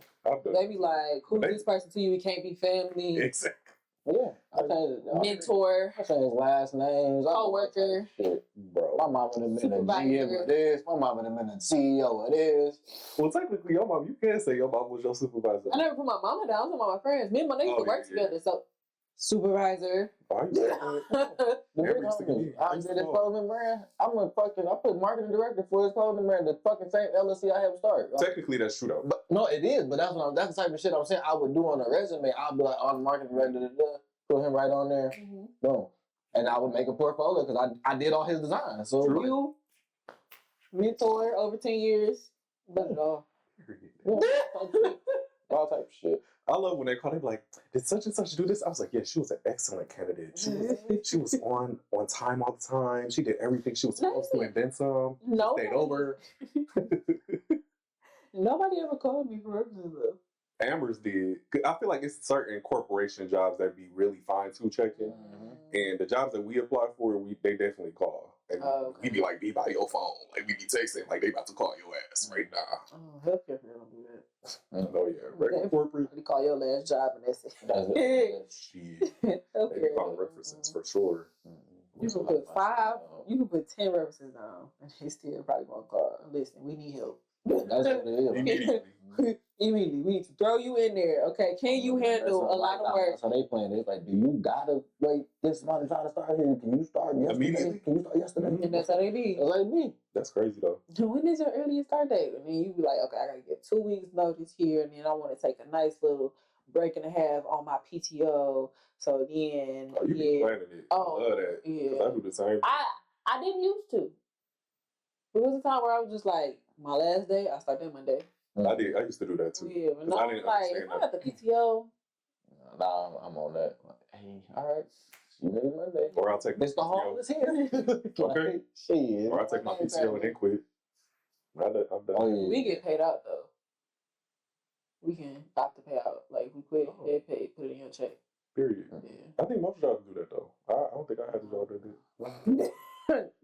They be like, who's this person to you? We can't be family. Exactly. Yeah, I changed it. Mentor. I changed last names. Co-worker. Shit, bro. My mama would have been a GM of this. My mama would have been a CEO of this. Well, technically, your mom, you can't say your mom was your supervisor. I never put my mama down. I'm talking about my friends. Me and my niggas work together. So, supervisor. Oh, I did this clothing brand. I put marketing director for his clothing brand, the fucking same LLC I have started. Technically, that's true though. But no, it is. But that's the type of shit I'm saying. I would do on a resume. I'd be like, the marketing director, put him right on there. Boom. And I would make a portfolio because I did all his designs. So you mentor over 10 years. Done it all. All type of shit. I love when they call. They be like, "Did such and such do this?" I was like, "Yeah, she was an excellent candidate. She was on time all the time. She did everything she was supposed to, and then some. Stayed over." Nobody ever called me for references though. Amber's did. I feel like it's certain corporation jobs that be really fine too checking, and the jobs that we apply for, they definitely call. And we be like, be by your phone. Like, we be texting, like, they about to call your ass right now. Oh, healthcare don't do that. Oh, yeah. Regular corporate. They call your last job and that's it. Shit. They call references for sure. You can put 5, you can put 10 references down, and they still probably won't call. Listen, we need help. That's what it is. Immediately, we need to throw you in there. Okay, can you handle a lot of work? That's how they playing it. It's like, do you gotta wait this amount of time to start here? Can you start yesterday? Immediately? Can you start yesterday? And that's how they be. That's like me. That's crazy though. When is your earliest start date? And then you be like, okay, I gotta get 2 weeks notice here, and then I want to take a nice little break and a half on my PTO. So then, you be planning it. I love that. Yeah, I do the same. I didn't used to. There was a time where I was just like, my last day, I start that Monday. I did. I used to do that too. Yeah, but now I'm like, if I got the PTO. Nah, I'm on that. Like, hey, all right, see you next Monday. Or I'll take my Mr. Hall is here. Okay. Shit. Or I'll take my PTO and then quit. I'm done. Oh, yeah. We get paid out though. We can opt to pay out. Like we quit, get paid, put it in your check. Period. Yeah. I think most jobs do that though. I don't think I had a job that did.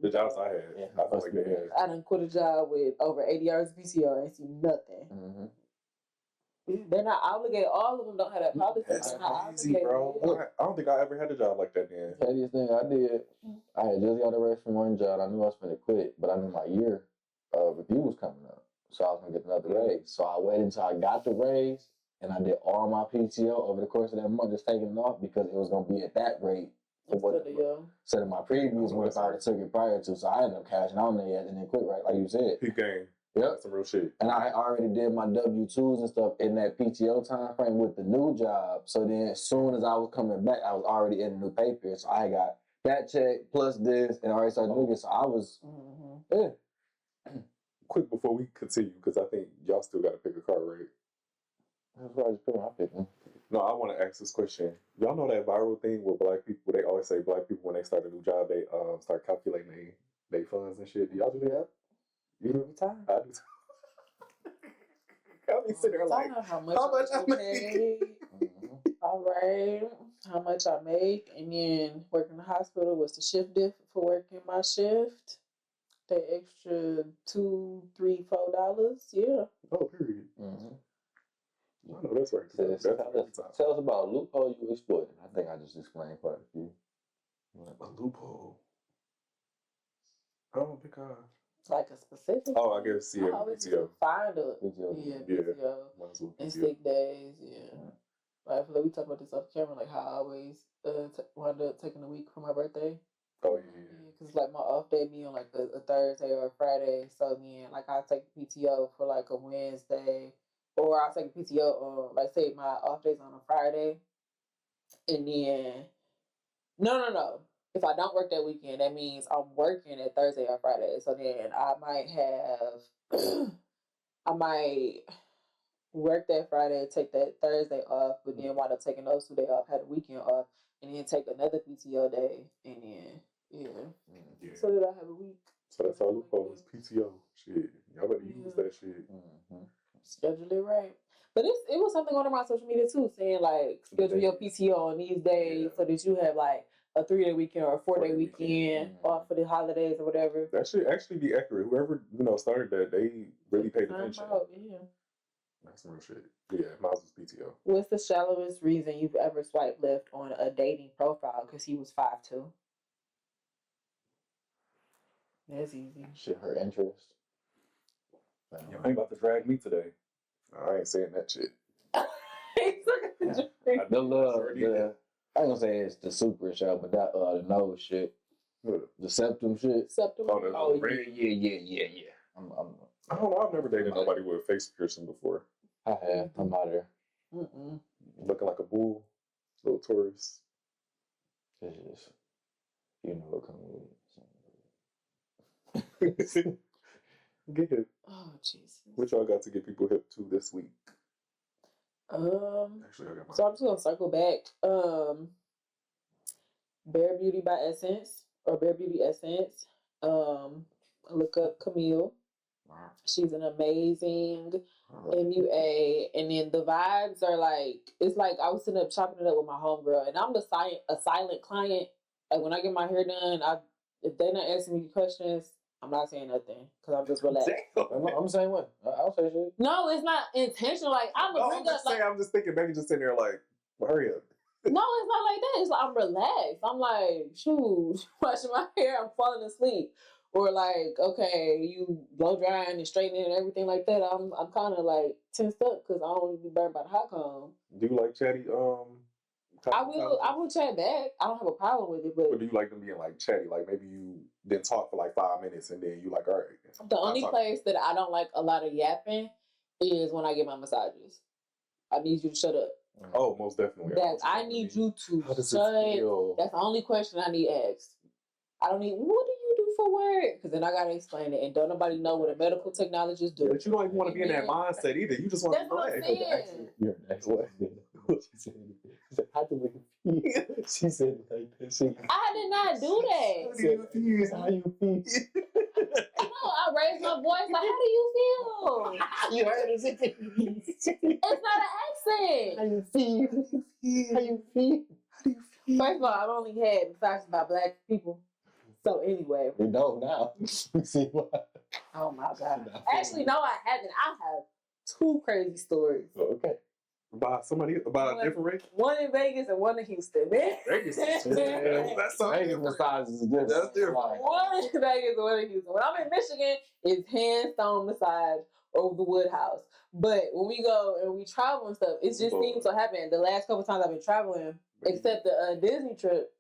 The jobs I had, Yeah, I feel like they had. I done quit a job with over 80 hours of PTO and see nothing. Mm-hmm. They're not obligated. All of them don't have that policy. That's They're not crazy, obligated. bro. I don't think I ever had a job like that then. Pettiest thing I did, I had just got a raise from one job. I knew I was going to quit, but I knew my year of review was coming up. So I was going to get another raise. So I waited until I got the raise, and I did all my PTO over the course of that month, just taking it off because it was going to be at that rate. Instead of my previous one, if I would have took it prior to. So I ended up cashing out on that and then quit, right? Like you said. Peak game. Yep. That's some real shit. And I already did my W-2s and stuff in that PTO time frame with the new job. So then as soon as I was coming back, I was already in the new pay period. So I got that check plus this and already started doing it. So I was, Quick before we continue, because I think y'all still got to pick a car, right? That's why I just picked my pick. No, I want to ask this question. Y'all know that viral thing where black people, they always say black people, when they start a new job, they start calculating their funds and shit. Do y'all do that? You do? Time. I do. I'll be sitting there like, how much I make? All right, how much I make, and then working in the hospital was the shift diff for working my shift. The extra $2, $3, $4. Yeah. Oh, period. I know that's right. Tell us about a loophole you exploited. I think I just explained quite a few. A loophole. I don't think I. Like a specific. Oh, I guess I always PTO. Find a PTO. PTO and sick days. Yeah. Like, I feel like we talked about this off camera, like how I always wound up taking a week for my birthday. Oh yeah. Because like my off day be on like a Thursday or a Friday, so then like I take PTO for like a Wednesday, or I'll take PTO on like say my off day's on a Friday, and then no. If I don't work that weekend, that means I'm working at Thursday or Friday. So then I might work that Friday, take that Thursday off, but then wind up taking those 2 days off, had a weekend off, and then take another PTO day, and then yeah. So that I have a week. So that's our loophole is PTO. Shit, y'all better use that shit. Schedule it right. But it was something on my social media too, saying like schedule your PTO on these days so that you have like a 3-day weekend or a 4-day weekend off for the holidays or whatever. That should actually be accurate. Whoever started that, they really paid attention. That's some real shit. Yeah, mine was PTO. What's the shallowest reason you've ever swiped left on a dating profile? Because he was 5'2". That's easy. Shit, her interest. You ain't about to drag me today. I ain't saying that shit. The love, I ain't gonna say it's the super show, but that the nose shit, the septum shit. Oh, yeah. I don't know. I've never dated nobody with a face piercing before. I have. I'm out of there. Looking like a bull, little tourist. It's just, you know what comes with it. Get hip. Oh Jesus! What y'all got to get people hip to this week? Actually, I got mine. So I'm just gonna circle back. Bare Beauty by Essence or Bare Beauty Essence. Look up Camille. She's an amazing MUA, and then the vibes are like, it's like I was sitting up chopping it up with my homegirl, and I'm a silent client. Like when I get my hair done, if they're not asking me questions, I'm not saying nothing because I'm just relaxed. I'm the same way. I'll say shit. No, it's not intentional. Like I'm just thinking, maybe just sitting there like, well, hurry up. No, it's not like that. It's like I'm relaxed. I'm like, shoot, washing my hair, I'm falling asleep. Or like, okay, you blow drying and straightening and everything like that. I'm kind of like tensed up because I don't want to be burned by the hot comb. Do you like chatty? I will chat back. I don't have a problem with it, but do you like them being like chatty? Like maybe you didn't talk for like 5 minutes and then you like, all right. The only place that I don't like a lot of yapping is when I get my massages. I need you to shut up. Oh, most definitely. I need you to shut. That's the only question I need asked. I don't need, what do you do for work? Because then I got to explain it. And don't nobody know what a medical technologist do. But you don't even want to be in that mindset either. You just want to relax. You're next. She said, how do we feel? She said, like that. I did not do that. How you feel? No, I raised my voice like, how do you feel? You heard it. It's not an accent. How you feel? First of all, I've only had massages by black people. So anyway. We know now. See what? Oh my God. Actually, no, I haven't. I have 2 crazy stories. Okay. About a different race? One in Vegas and one in Houston. Vegas. That's something Vegas massages is different. That's different. One in Vegas and one in Houston. When I'm in Michigan, it's hand-stone massage over the Woodhouse. But when we go and we travel and stuff, it just seems to happen. The last couple times I've been traveling, except the Disney trip,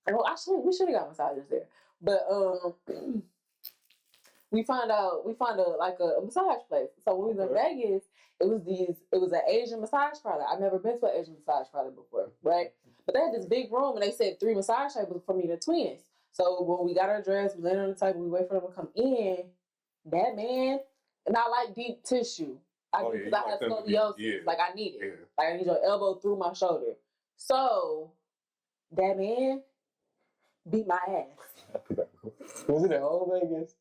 well, actually, we should have got massages there. But we found a massage place. So when we was in Vegas, it was an Asian massage parlor. I've never been to an Asian massage parlor before, right? But they had this big room and they said 3 massage tables for me, the twins. So when we got our dress, we landed on the table, we wait for them to come in. That man, and I like deep tissue. Because I have scoliosis. Yeah. Like I need it. Yeah. Like I need your elbow through my shoulder. So that man beat my ass. Was it in Old Vegas?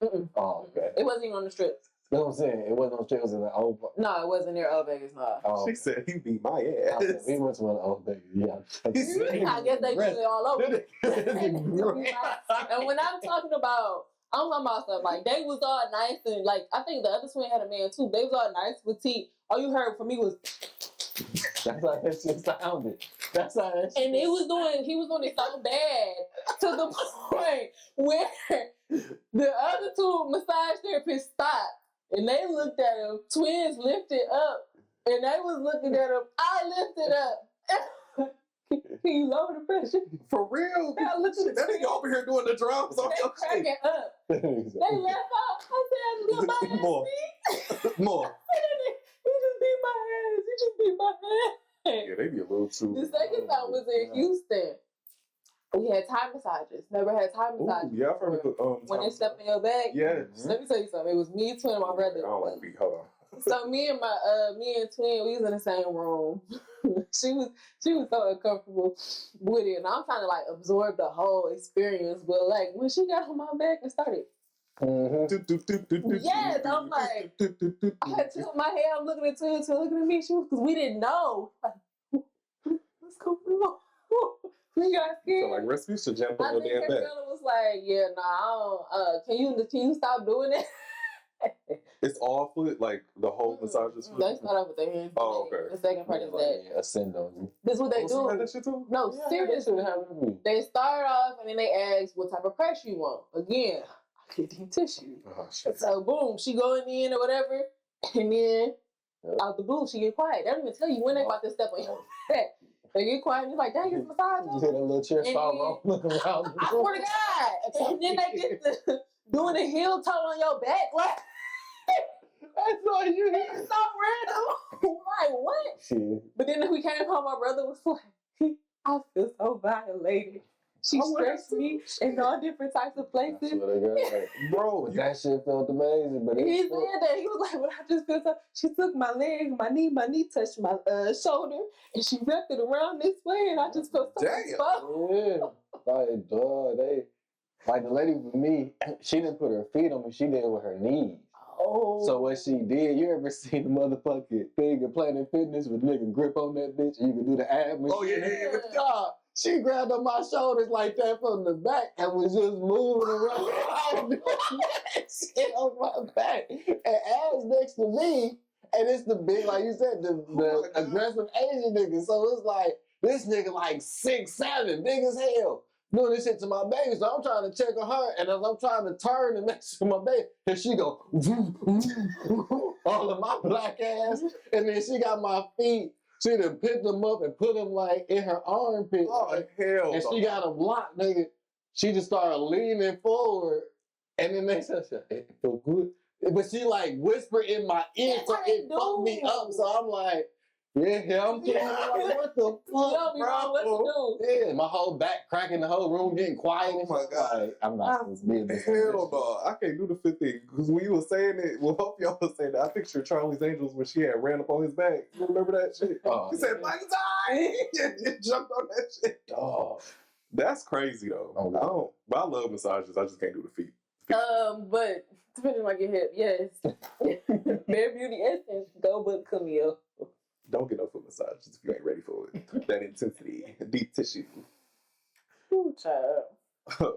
Mm-mm. Oh, okay. It wasn't even on the strip. You know what I'm saying? It wasn't on the strip, it was in the Old No, it wasn't near Old Vegas, no. Oh, She said he beat my ass. okay. We went to one Old Vegas, yeah. I guess they do it all over. And when I'm talking about stuff like they was all nice and like I think the other twin had a man too. They was all nice petite. All you heard from me was That's how that shit sounded. That's how that shit and he was doing it so bad to the point where the other 2 massage therapists stopped and they looked at him. Twins lifted up and they was looking at him. I lifted up. Can you lower the pressure? For real? I looked at That nigga over here doing the drums on they your shit. cracking up. They left out. I said, "Look, my ass More. beat." More. He just beat my ass. He just beat my ass. Yeah, they be a little too. The second time was in Houston. We had Thai massages. Never had Thai massages. Yeah, I've heard of the when they step in your bag. Yes. Let me tell you something. It was me, twin, and my brother. I don't like feet. Hold on. So me and twin, we was in the same room. she was so uncomfortable with it, and I'm trying to like absorb the whole experience. But like when she got on my back and started, yes, I'm like, I took my head. I'm looking at twin, looking at me. She was because we didn't know. Like, what's going on? We got scared. So like Respucia jumped on I your think damn her back. brother was like, yeah, nah, I don't, can you stop doing it? It's all foot, like the whole massage is foot. They start off with their hands. Oh, okay. The second part is that. Ascend on you. This is what they Oh, so you had do. that shit too? No, Yeah, seriously. that shit happened to me. They start off and then they ask what type of pressure you want. Again, I get deep tissue. Oh shit. So boom, she going in or whatever, and then out the blue she get quiet. They don't even tell you when they about to step on your back. They get quiet and you're like, dang, it's massage. You hear that little chair And fall then- off, looking around. I swear to God. And then they get to doing the heel toe on your back. Like, That's all you hear. it's so random. Like, what? Shit. But then we came home, my brother was like, I feel so violated. She Oh, stretched me in all different types of I places. swear to God. Bro, That shit felt amazing, but He it said that. He was like, well, I just feel so. She took my leg, my knee touched my shoulder, and she wrapped it around this way, and I just felt so Damn. exposed. Yeah. Like, dog, like the lady with me, she didn't put her feet on me, she did it with her knees. Oh. So what she did, you ever seen the motherfucking thing of Planet Fitness with nigga grip on that bitch and you can do the ab machine? Oh, yeah. God, she grabbed on my shoulders like that from the back and was just moving around that shit on my back. And ass next to me, and it's the big, like you said, the aggressive Asian nigga. So it's like, this nigga like 6'7", big as hell. Doing this shit to my baby, so I'm trying to check on her, and as I'm trying to turn and make sure my baby, and she go all of my black ass, and then she got my feet. She done picked them up and put them like in her armpit, Oh, hell and no. she got them locked, nigga. She just started leaning forward, and then they said, "It feel good," but she like whispered in my ear, so it fucked me up. So I'm like. Yeah, I'm like, what the fuck, You don't be knowing what to do. Yeah, my whole back cracking, the whole room getting quiet. Oh my God. Like, I'm not supposed to be in this. Hell no, I can't do the fifth thing. Because when you were saying it, well, hope y'all was saying that. I picture Charlie's Angels when she had ran up on his back. You remember that shit? Oh, He said, "Mike time!" He jumped on that shit. dog. That's crazy though. Oh, I don't. But I love massages. I just can't do the feet. But depending on your hip, yes. Bare Beauty Essence, go book Camille. Don't get no foot massages if you ain't ready for it. That intensity, deep tissue. Ooh, child.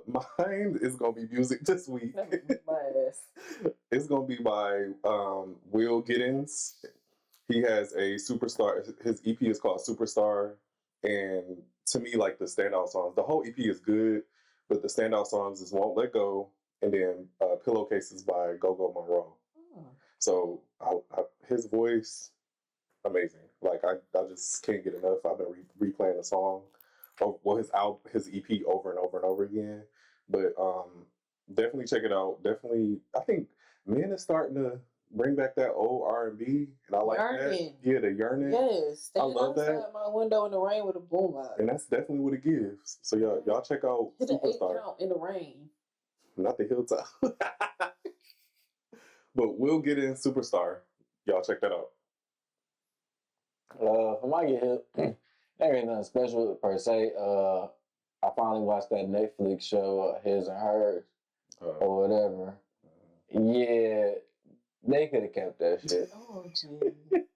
Mine is gonna be music this week. My ass. It's gonna be by Will Giddens. He has a superstar. His EP is called Superstar, and to me, like the standout songs, the whole EP is good, but the standout songs is "Won't Let Go" and then "Pillowcases" by Go Monroe. Oh. So his voice, amazing. Like I just can't get enough. I've been replaying the song, his EP over and over and over again. But definitely check it out. Definitely, I think men is starting to bring back that old R&B, and I like Yearning. that. Yeah, the yearning. Yes, standing love that. outside my window in the rain with a boom out. And that's definitely what it gives. So y'all check out Hit an 8 Superstar. count in the rain. Not the hilltop. But we'll get in Superstar. Y'all check that out. For my get hip, there ain't nothing special per se. I finally watched that Netflix show, His and Hers, or whatever. Yeah, they could have kept that shit. Oh, gee.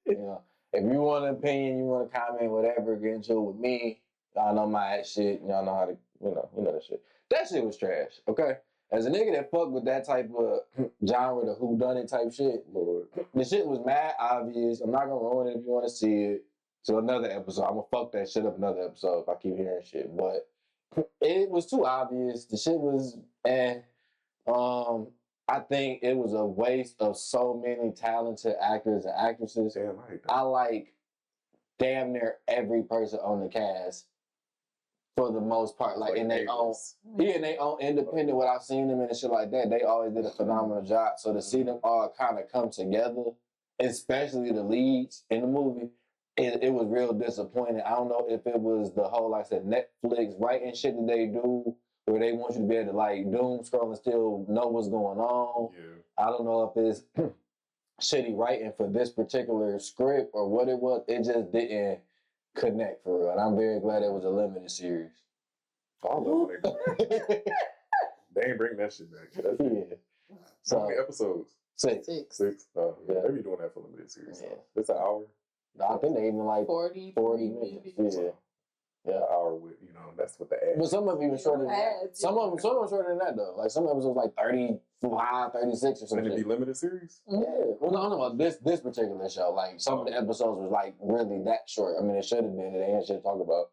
You know, if you want an opinion, you want to comment, whatever, get into it with me. Y'all know my shit. Y'all know how to, you know that shit. That shit was trash. Okay, as a nigga that fuck with that type of genre, the whodunit type shit, Lord. the shit was mad obvious. I'm not gonna ruin it if you want to see it. So another episode, I'm gonna fuck that shit up another episode if I keep hearing shit. But it was too obvious. The shit was, I think it was a waste of so many talented actors and actresses. Damn, I like damn near every person on the cast for the most part. Like in their own, in their own independent, what I've seen them and shit like that, they always did a phenomenal job. So to see them all kind of come together, especially the leads in the movie, it was real disappointing. I don't know if it was the whole, like I said, Netflix writing shit that they do, where they want you to be able to like doom scroll and still know what's going on. Yeah. I don't know if it's shitty writing for this particular script or what it was. It just didn't connect for real. And I'm very glad it was a limited series. I love when they ain't bring that shit back. That's Yeah. So how many episodes? 6. 6. 6? Oh, yeah. Yeah. They be doing that for limited series. Yeah. It's an hour. No, I think they even like 40 minutes. Yeah. Yeah, an hour with, that's what the ad. But some of them even shorter than that. Some of them shorter than that though. Like some episodes like 35, 36 or something. Can it be limited series? Yeah. Well, no, I don't know about this particular show. Like some of the episodes was like really that short. I mean, it should have been. They ain't shit to talk about.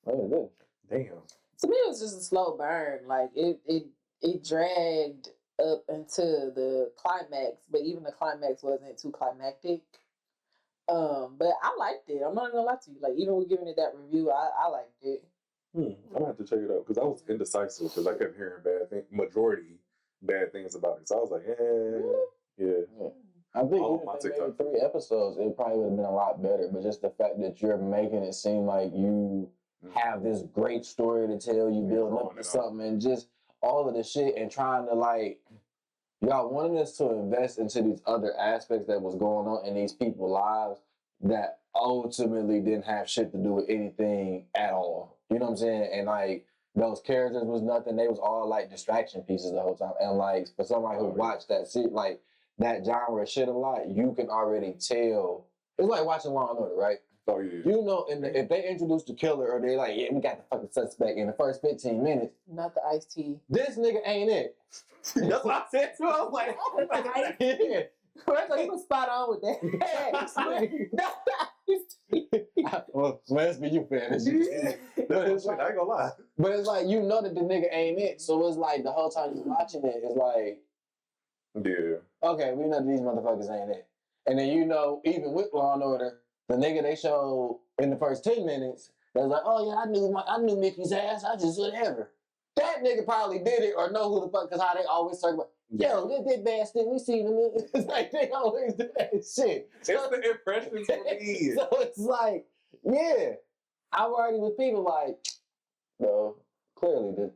Oh, it did. Damn. To me, it was just a slow burn. Like it dragged up into the climax, but even the climax wasn't too climactic. But I liked it. I'm not gonna lie to you. Like even with giving it that review, I liked it. I'm gonna have to check it out because I was indecisive because I kept hearing bad things about it. So I was like, yeah. I think All even my if they TikTok. made 3 episodes, it probably would have been a lot better. But just the fact that you're making it seem like you have this great story to tell, you building up to something, and just all of the shit, and trying to like, y'all wanted us to invest into these other aspects that was going on in these people's lives that ultimately didn't have shit to do with anything at all. You know what I'm saying? And like those characters was nothing. They was all like distraction pieces the whole time. And like for somebody who watched that shit, like that genre of shit a lot, you can already tell. It's like watching Law and Order, right? Oh yeah. You know, if they introduce the killer or they like, yeah, we got the fucking suspect in the first 15 minutes. Not the iced tea. This nigga ain't it. That's what I said too. I was like, oh my God. Yeah. You was spot on with that. Well, let's be you fan. I ain't gonna lie. But it's like, you know that the nigga ain't it. So it's like the whole time you're watching it, it's like, yeah. okay, we know these motherfuckers ain't it. And then you know, even with Law and Order, the nigga they showed in the first 10 minutes, they was like, oh yeah, I knew Mickey's ass. I just whatever. That nigga probably did it or know who the fuck, because how they always talk about, yo, this bastard, we seen him. It's like they always do that shit. It's the impressions for me. So it's like, yeah, I'm already with people like, no, clearly.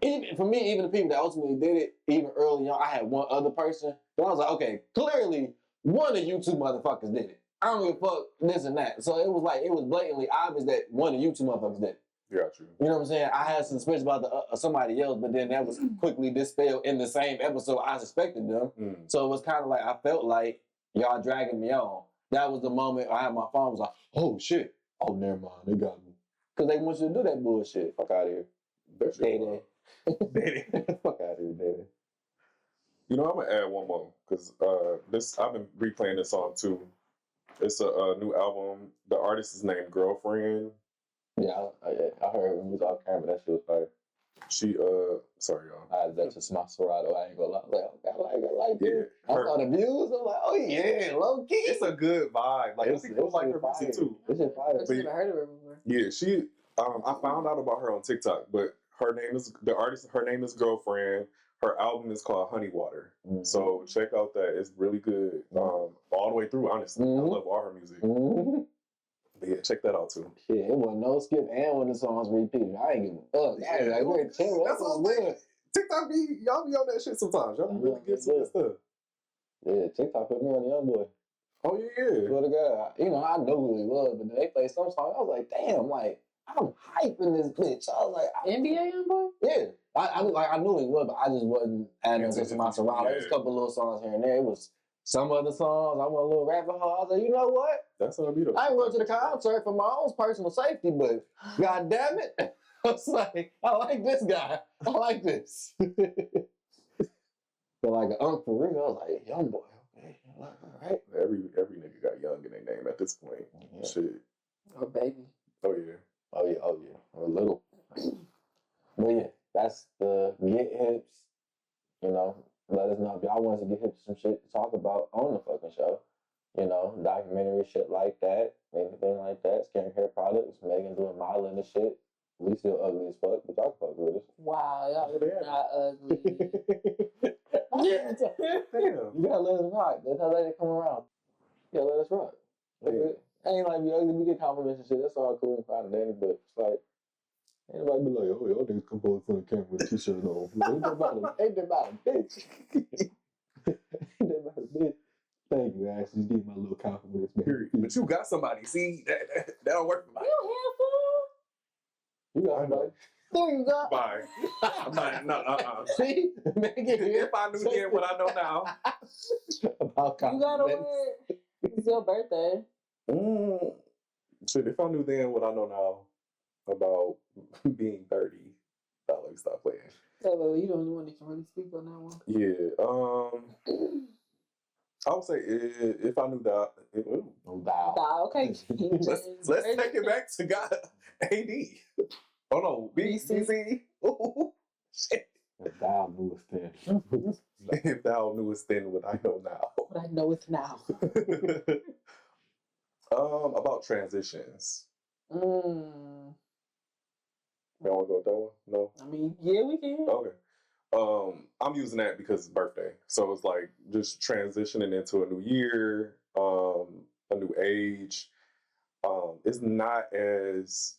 Even for me, even the people that ultimately did it, even early on, I had one other person, but I was like, okay, clearly one of you two motherfuckers did it. I don't give a fuck this and that. So it was blatantly obvious that one of you two motherfuckers did it. Got you. You know what I'm saying? I had some suspicions about somebody else, but then that was quickly dispelled in the same episode I suspected them. So it was kind of like, I felt like y'all dragging me on. that was the moment I had my phone. I was like, oh shit. Oh, never mind. They got me. Because they want you to do that bullshit. Fuck out of here. Day. Fuck out of here, Day. You know, I'm gonna add one more because I've been replaying this song too. It's a new album. The artist is named Girlfriend. Yeah, I heard when we was off camera, that shit was fire. She sorry y'all. I had that to my Serato. I ain't gonna lie. I like Yeah, it. I saw the views. I'm like, oh yeah, low key. It's a good vibe. Like people like her music too. This is fire. I've never heard of her before. Yeah, she. I found out about her on TikTok, but her name is the artist. Her name is Girlfriend. Her album is called Honey Water. Mm-hmm. So check out that. It's really good. All the way through. Honestly, I love all her music. Mm-hmm. But yeah, check that out too. Yeah, it wasn't no skip, and when the songs repeated, I ain't giving a fuck. Yeah, I was like, chill. That's all good. TikTok y'all be on that shit sometimes. Y'all be really good to that stuff. Yeah, TikTok put me on the young boy. Oh yeah. Swear to God, you know I knew who he was, but they played some song. I was like, damn, like I'm hyping this bitch. I was like, NBA young boy. Yeah, I knew he was, but I just wasn't adding him to my surroundings. There was a couple little songs here and there. It was some other songs. I went a little rabbit hole. I was like, you know what? That's how I be though. I ain't going to the concert for my own personal safety, but god damn it, I was like, I like this guy. I like this. But like an Unc for real, I was like, young boy, okay, all right. Every nigga got young in their name at this point. Yeah. Shit. Oh baby. Oh yeah. Or little. But yeah, that's the Get Hips. You know, let us know if y'all want to get hip to some shit to talk about on the fucking show. You know, documentary shit like that, anything like that. Skincare products, Maegan doing modeling and shit. We still ugly as fuck, but y'all fuck with us. Wow, y'all not ugly. Yeah. Damn. You gotta let us rock. That's how they come around. Yeah, let us rock. Yeah. Ain't like we ugly, we get compliments and shit. That's all cool and fine and dandy, but it's like, anybody be like, oh, y'all niggas come over front of the camera with a t-shirt on. Ain't that about a bitch. Ain't that about a bitch. Thank you, Ash. Just give my little compliments, man. But you got somebody. See, that don't work for me. You don't have fun. You got somebody. There you go. Bye. I'm not, See? If I knew then what I know now. About you gotta wear it. It's your birthday. Shit, if I knew then what I know now about being 30, I'll let me stop playing. So, you the only one that can really speak on that one. Yeah. I would say if I knew that. Okay. let's take it back to God. AD. Oh no, BC. Oh shit. If thou knewest then. If thou knewest then what I know now. What I know it's now. About transitions. You want to go with that one? No? I mean, yeah, we can. Okay. I'm using that because it's birthday. So it's like just transitioning into a new year, a new age. It's not as,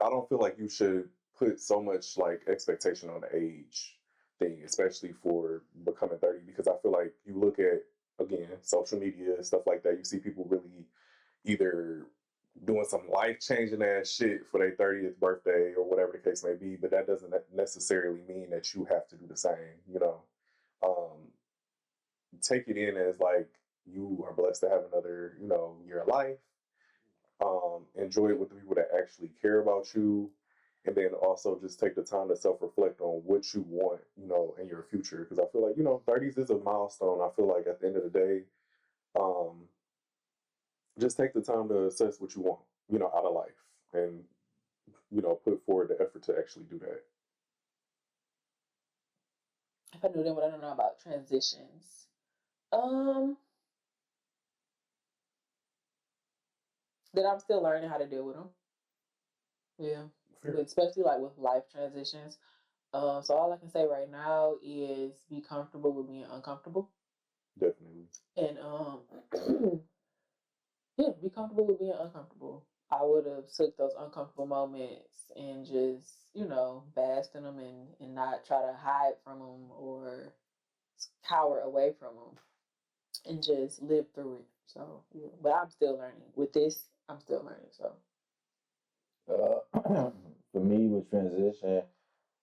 I don't feel like you should put so much like expectation on the age thing, especially for becoming 30, because I feel like you look at, again, social media, stuff like that, you see people really either doing some life-changing ass shit for their 30th birthday or whatever the case may be, but that doesn't necessarily mean that you have to do the same, you know. Take it in as like you are blessed to have another, you know, year of life. Enjoy it with the people that actually care about you, and then also just take the time to self-reflect on what you want, you know, in your future. Because I feel like, you know, 30s is a milestone. I feel like at the end of the day, just take the time to assess what you want, you know, out of life, and, you know, put forward the effort to actually do that. If I knew then what I don't know about transitions. That I'm still learning how to deal with them. Yeah. But especially like with life transitions. So all I can say right now is be comfortable with being uncomfortable. Definitely. And yeah, be comfortable with being uncomfortable. I would have took those uncomfortable moments and just, you know, basked in them and not try to hide from them or cower away from them and just live through it. So, yeah. But I'm still learning. With this, I'm still learning. So, for me with transition,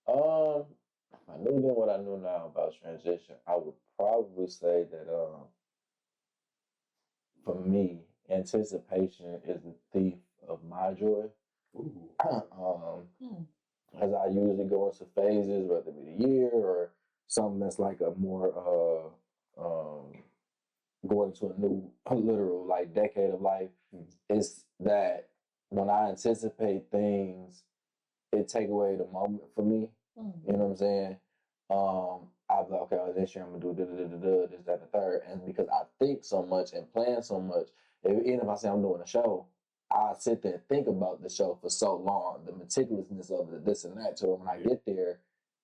if I knew then what I know now about transition, I would probably say that for me, anticipation is the thief of my joy. Ooh. As I usually go into phases, whether it be the year or something that's like a more going into a literal like decade of life, is that when I anticipate things, it take away the moment for me. You know what I'm saying? I'll be like, okay, this year I'm gonna do this, that, and the third, and because I think so much and plan so much, even if I say I'm doing a show, I sit there and think about the show for so long, the meticulousness of it, this and that. So when I get there,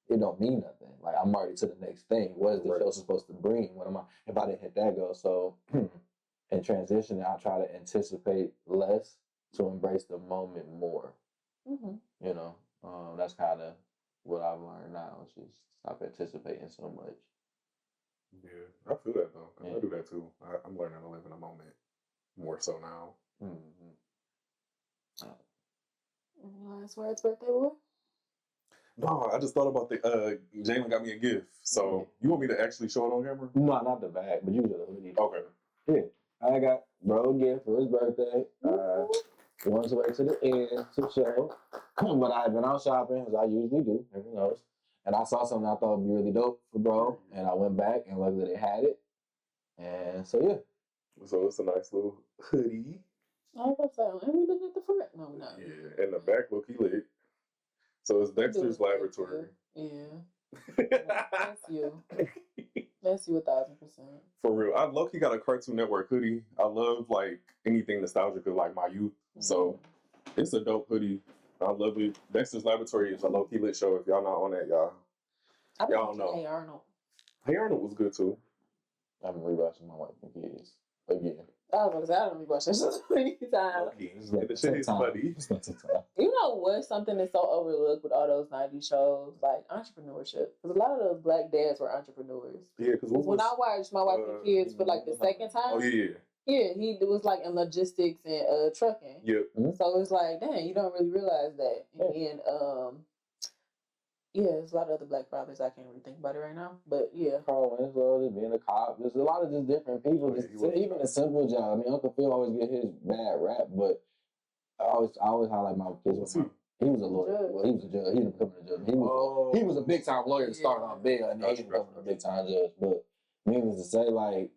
it don't mean nothing. Like I'm already to the next thing. What is the show supposed to bring? What am I? If I didn't hit that goal, so in transitioning, I try to anticipate less to embrace the moment more. You know, that's kind of what I've learned now. Is just stop anticipating so much. Yeah, I feel that though. I do that too. I'm learning to live in a moment more so now. Last words, birthday boy? No, I just thought about the Jalen got me a gift. So you want me to actually show it on camera? No, not the bag, but usually the hoodie. Okay. Yeah, I got bro a gift for his birthday. Wanted to wait to the end to show, but I've been out shopping as I usually do. Everyone knows. And I saw something I thought would be really dope for bro, and I went back and luckily they had it. And so yeah. So it's a nice little hoodie. I was like, let me look at the front. No, no. Yeah, and the back look he lit. So it's Dexter's Laboratory. Yeah. That's you. That's you 1,000%. For real. I low-key got a Cartoon Network hoodie. I love like anything nostalgic of like my youth. So it's a dope hoodie. I love it. Dexter's Laboratory is a low-key lit show. If y'all not on that, y'all don't know. Hey Arnold. Hey Arnold was good too. I'm rewatching My Wife and Kids again. I was gonna say, I don't rewatch that shit so many times. Okay. The shit is funny. You know what? Something that's so overlooked with all those 90s shows, like entrepreneurship. Because a lot of those black dads were entrepreneurs. Yeah, because when I watched My Wife and Kids for like the second time. Oh, yeah. Yeah, he was like in logistics and trucking. Yep. So it's like, dang, you don't really realize that. And then, yeah, there's a lot of other black fathers. I can't really think about it right now. But yeah. Carl Winslow, just being a cop. There's a lot of just different people. Even a simple job. I mean, Uncle Phil always get his bad rap, but I always highlight my kids. He was a lawyer. Well, he was a judge. He didn't become a judge. He was a big time lawyer to start on bail, and then he became a big time judge. But needless to say, like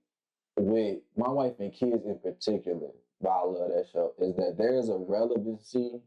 with My Wife and Kids in particular, but I love that show, is that there's a relevancy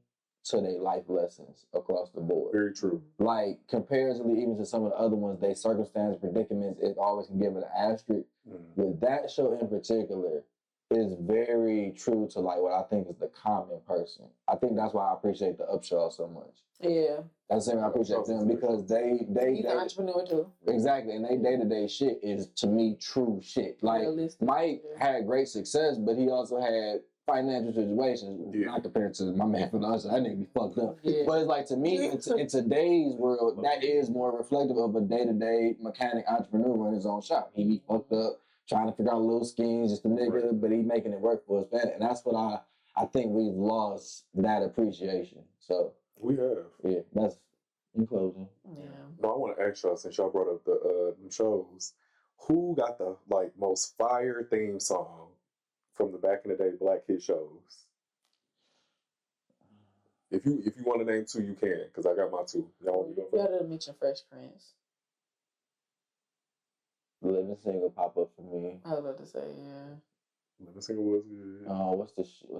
to their life lessons across the board. Very true. Like, comparatively, even to some of the other ones, they circumstance predicaments, it always can give it an asterisk. With that show in particular, is very true to like what I think is the common person. I think that's why I appreciate the Upshaw so much. Yeah. That's the same I appreciate them because he's an entrepreneur too. Exactly, and they day-to-day shit is to me true shit. Like Mike had great success, but he also had financial situations. Not compared to my man from the other side, that nigga be fucked up. Yeah. But it's like to me, in today's world, that is more reflective of a day-to-day mechanic entrepreneur running his own shop. He be fucked up, trying to figure out little schemes, just a nigga, but he making it work for his family. And that's what I think we've lost that appreciation. So we have. Yeah, that's in closing. Yeah. No, I want to ask y'all, since y'all brought up the shows, who got the like most fire theme song from the back in the day black kid shows? If you want to name two, you can, because I got my two. Y'all You gotta mention Fresh Prince. Living Single pop up for me. I was about to say, yeah. Living Single was good. What's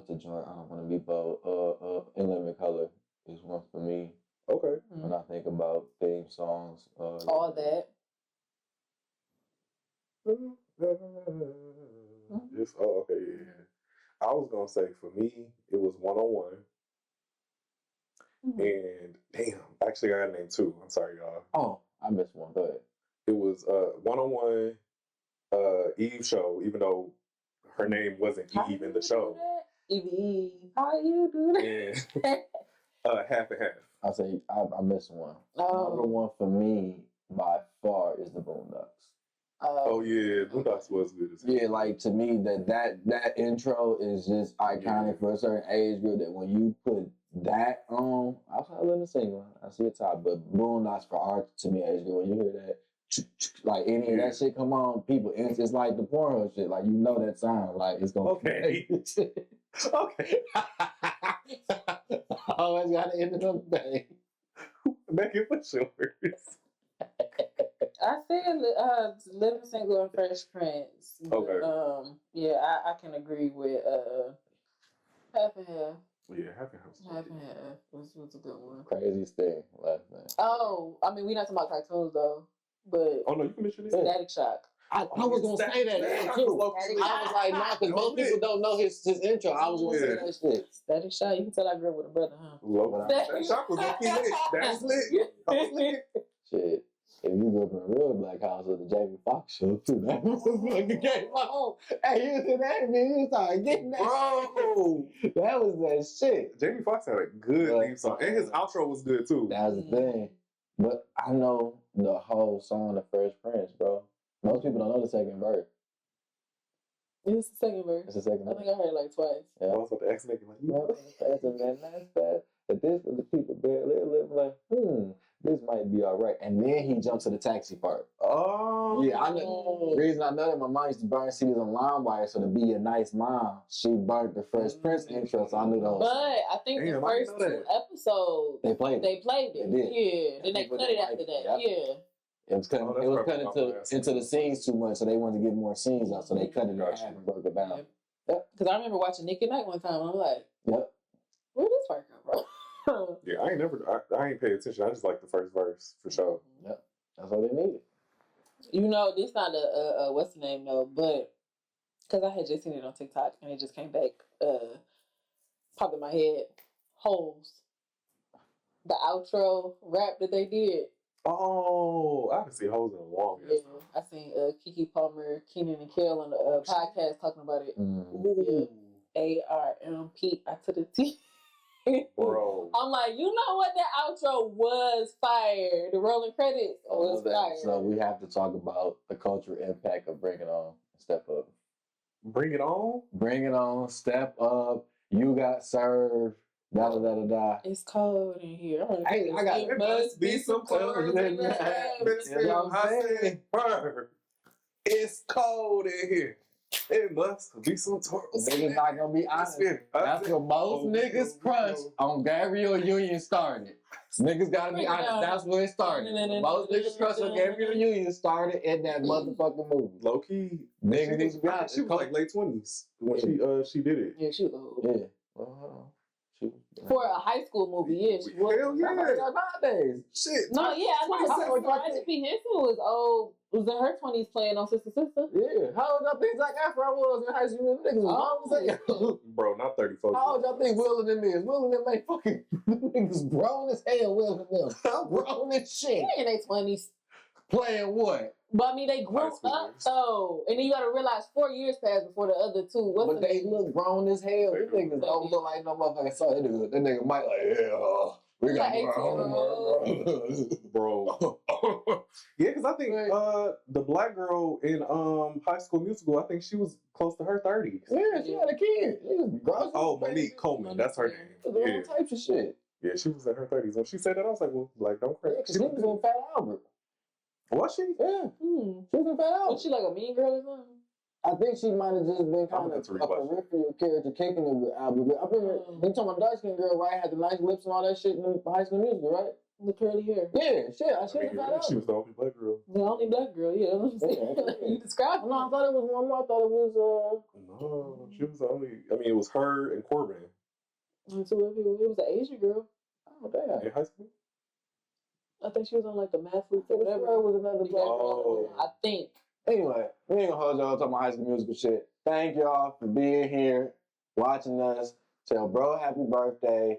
the joint? I don't want to be bold. In Living Color is one for me. Okay. When I think about theme songs. All that. Just, okay, yeah. I was gonna say for me, it was 101. And damn, actually I gotta name two. I'm sorry, y'all. Oh, I missed one. Go ahead. It was 101 Eve show, even though her name wasn't Eve in the show. Eve, how you do that? And half and half. I'll say I missed one. Number one for me by far is the Boondocks. Oh yeah, Boondocks was good as hell. Yeah, like to me that intro is just iconic for a certain age group. That when you put that on, I'll Living Single. I see a top, but Boondocks for our to me age group. When you hear that like any of that shit come on, people, it's just like the Pornhub shit. Like, you know that sound, like it's gonna Okay. Okay. Always gotta end it up bang. Megan, what's yours? I said Living Single and Fresh Prince. Okay. Yeah, I can agree with half and half. Yeah, Happy House. Half and half was a good one. Craziest thing last night. Oh, I mean, we not talking about cartoons though, but Oh no, you can mention it. Static Shock. I was gonna say that too. I was like, nah, because most people don't know his intro. I was gonna say that shit. Static Shock. You can tell I grew up with a brother, huh? Static Shock was lit. That's lit. I was lit. Shit. If you grew up in a real black house with the Jamie Foxx show too, that was fucking game on. Hey, you was in that and you started getting that. Bro, that was that shit. Jamie Foxx had a good theme song, and his outro was good too. That was the thing. But I know the whole song, The Fresh Prince, bro. Most people don't know the second verse. It's the second verse. It's the second verse. I think I heard it like twice. Yeah. I was about to ask Megan, like, you know, That's fast. But this was the people there live like, this might be all right. And then he jumped to the taxi part. oh, Yeah, I know. The reason I know that my mom used to burn CDs on LimeWire, so to be a nice mom, she burnt the Fresh Prince intro, so I knew the whole But song. I think Damn, the I didn't first know two that. episodes, They played it. They did. Yeah. Then they People cut it didn't after like that. it. Yep. Yeah. It was cutting, Oh, that's it was probably cutting my last into the scenes too much, so they wanted to get more scenes out, so they cut it in half Gotcha. and broke it down. Because I remember watching Nick at Night one time, and I'm like, Yep. where did this part come from? yeah, I ain't paid attention. I just like the first verse for sure. Yep. That's all they needed. You know, this not a what's the name though, but because I had just seen it on TikTok and it just came back, popped in my head. Holes, the outro rap that they did. Oh, I haven't seen Hoes in a long Yeah, time. I seen Keke Palmer, Keenan and Kel on the podcast talking about it. Ooh, ARMP, I to the T. bro. I'm like, you know what? That outro was fire. The rolling credits was fire. So we have to talk about the cultural impact of Bring It On, Step Up. Bring it on. Bring It On, Step Up, You Got Served, da. It's cold in here. Hey, I got- it must be some cold in the atmosphere. It's cold in here. It must be some Taurus. Niggas not gonna be honest. That's what most niggas crush on Gabrielle Union started. Niggas gotta be honest. That's where it started. Most niggas crush on Gabrielle Union started in that motherfucking movie. Low key. Niggas need to be honest. She was like late 20s when she did it. Yeah, she was old. Yeah. Well, hold on. For a high school movie, yeah, she was. Hell yeah. Nowadays. Shit. No, yeah, I know. Taraji P. Henson was old. Was in her 20s playing on Sister Sister. Yeah. How old y'all think Zac Efron was in high school? Niggas was grown as hell. Bro, not 34. How old y'all think Will and them is? Will and them ain't fucking niggas grown as hell. Will and them grown as shit. They in their 20s. Playing what? But I mean, they grew High up schoolers. though, and then you got to realize 4 years passed before the other two. But they look grown as hell. These niggas don't look like no motherfucking son. That nigga might like, yeah, we got Like Bro. Yeah, because I think the black girl in High School Musical, I think she was close to her 30s. Yeah, she had a kid. She was grown. Oh, Monique Coleman, that's her name. All Yeah. types of shit. Yeah, she was in her 30s. When she said that, I was like, well, like, don't cry. Yeah, because she was in Fat Albert. Was she? Yeah, she was in Fat Albert. Was she like a mean girl or something? I think she might have just been kind of have to a rewatch it. peripheral character kicking it with Albert. But I remember, you talking about dark skin girl, right? Had the nice lips and all that shit in the High School Musical, right? The curly hair. Yeah, shit. I I should have mean, found out. she was the only black girl. The only black girl, yeah. You described her. No, I thought it was one more. I thought it was No, she was the only. I mean, it was her and Corbin It was an Asian girl. oh damn. in high school. I think she was on like the math flute or Whatever whatever. was another black girl. Oh. I think. Anyway, we ain't gonna hold y'all talking about High School Musical shit. Thank y'all for being here, watching us. Tell bro happy birthday.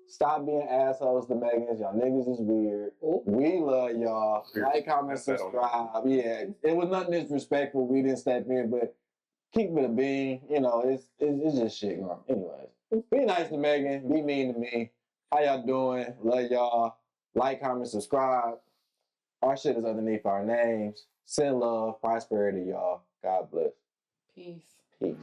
Stop being assholes to Megan. Y'all niggas is weird. We love y'all. Like, comment, subscribe. Yeah, it was nothing disrespectful. We didn't step in, but keep it a bean. You know, it's just shit going on. Anyways, be nice to Megan. Be mean to me. How y'all doing? Love y'all. Like, comment, subscribe. Our shit is underneath our names. Send love, prosperity, y'all. God bless. Peace. Peace.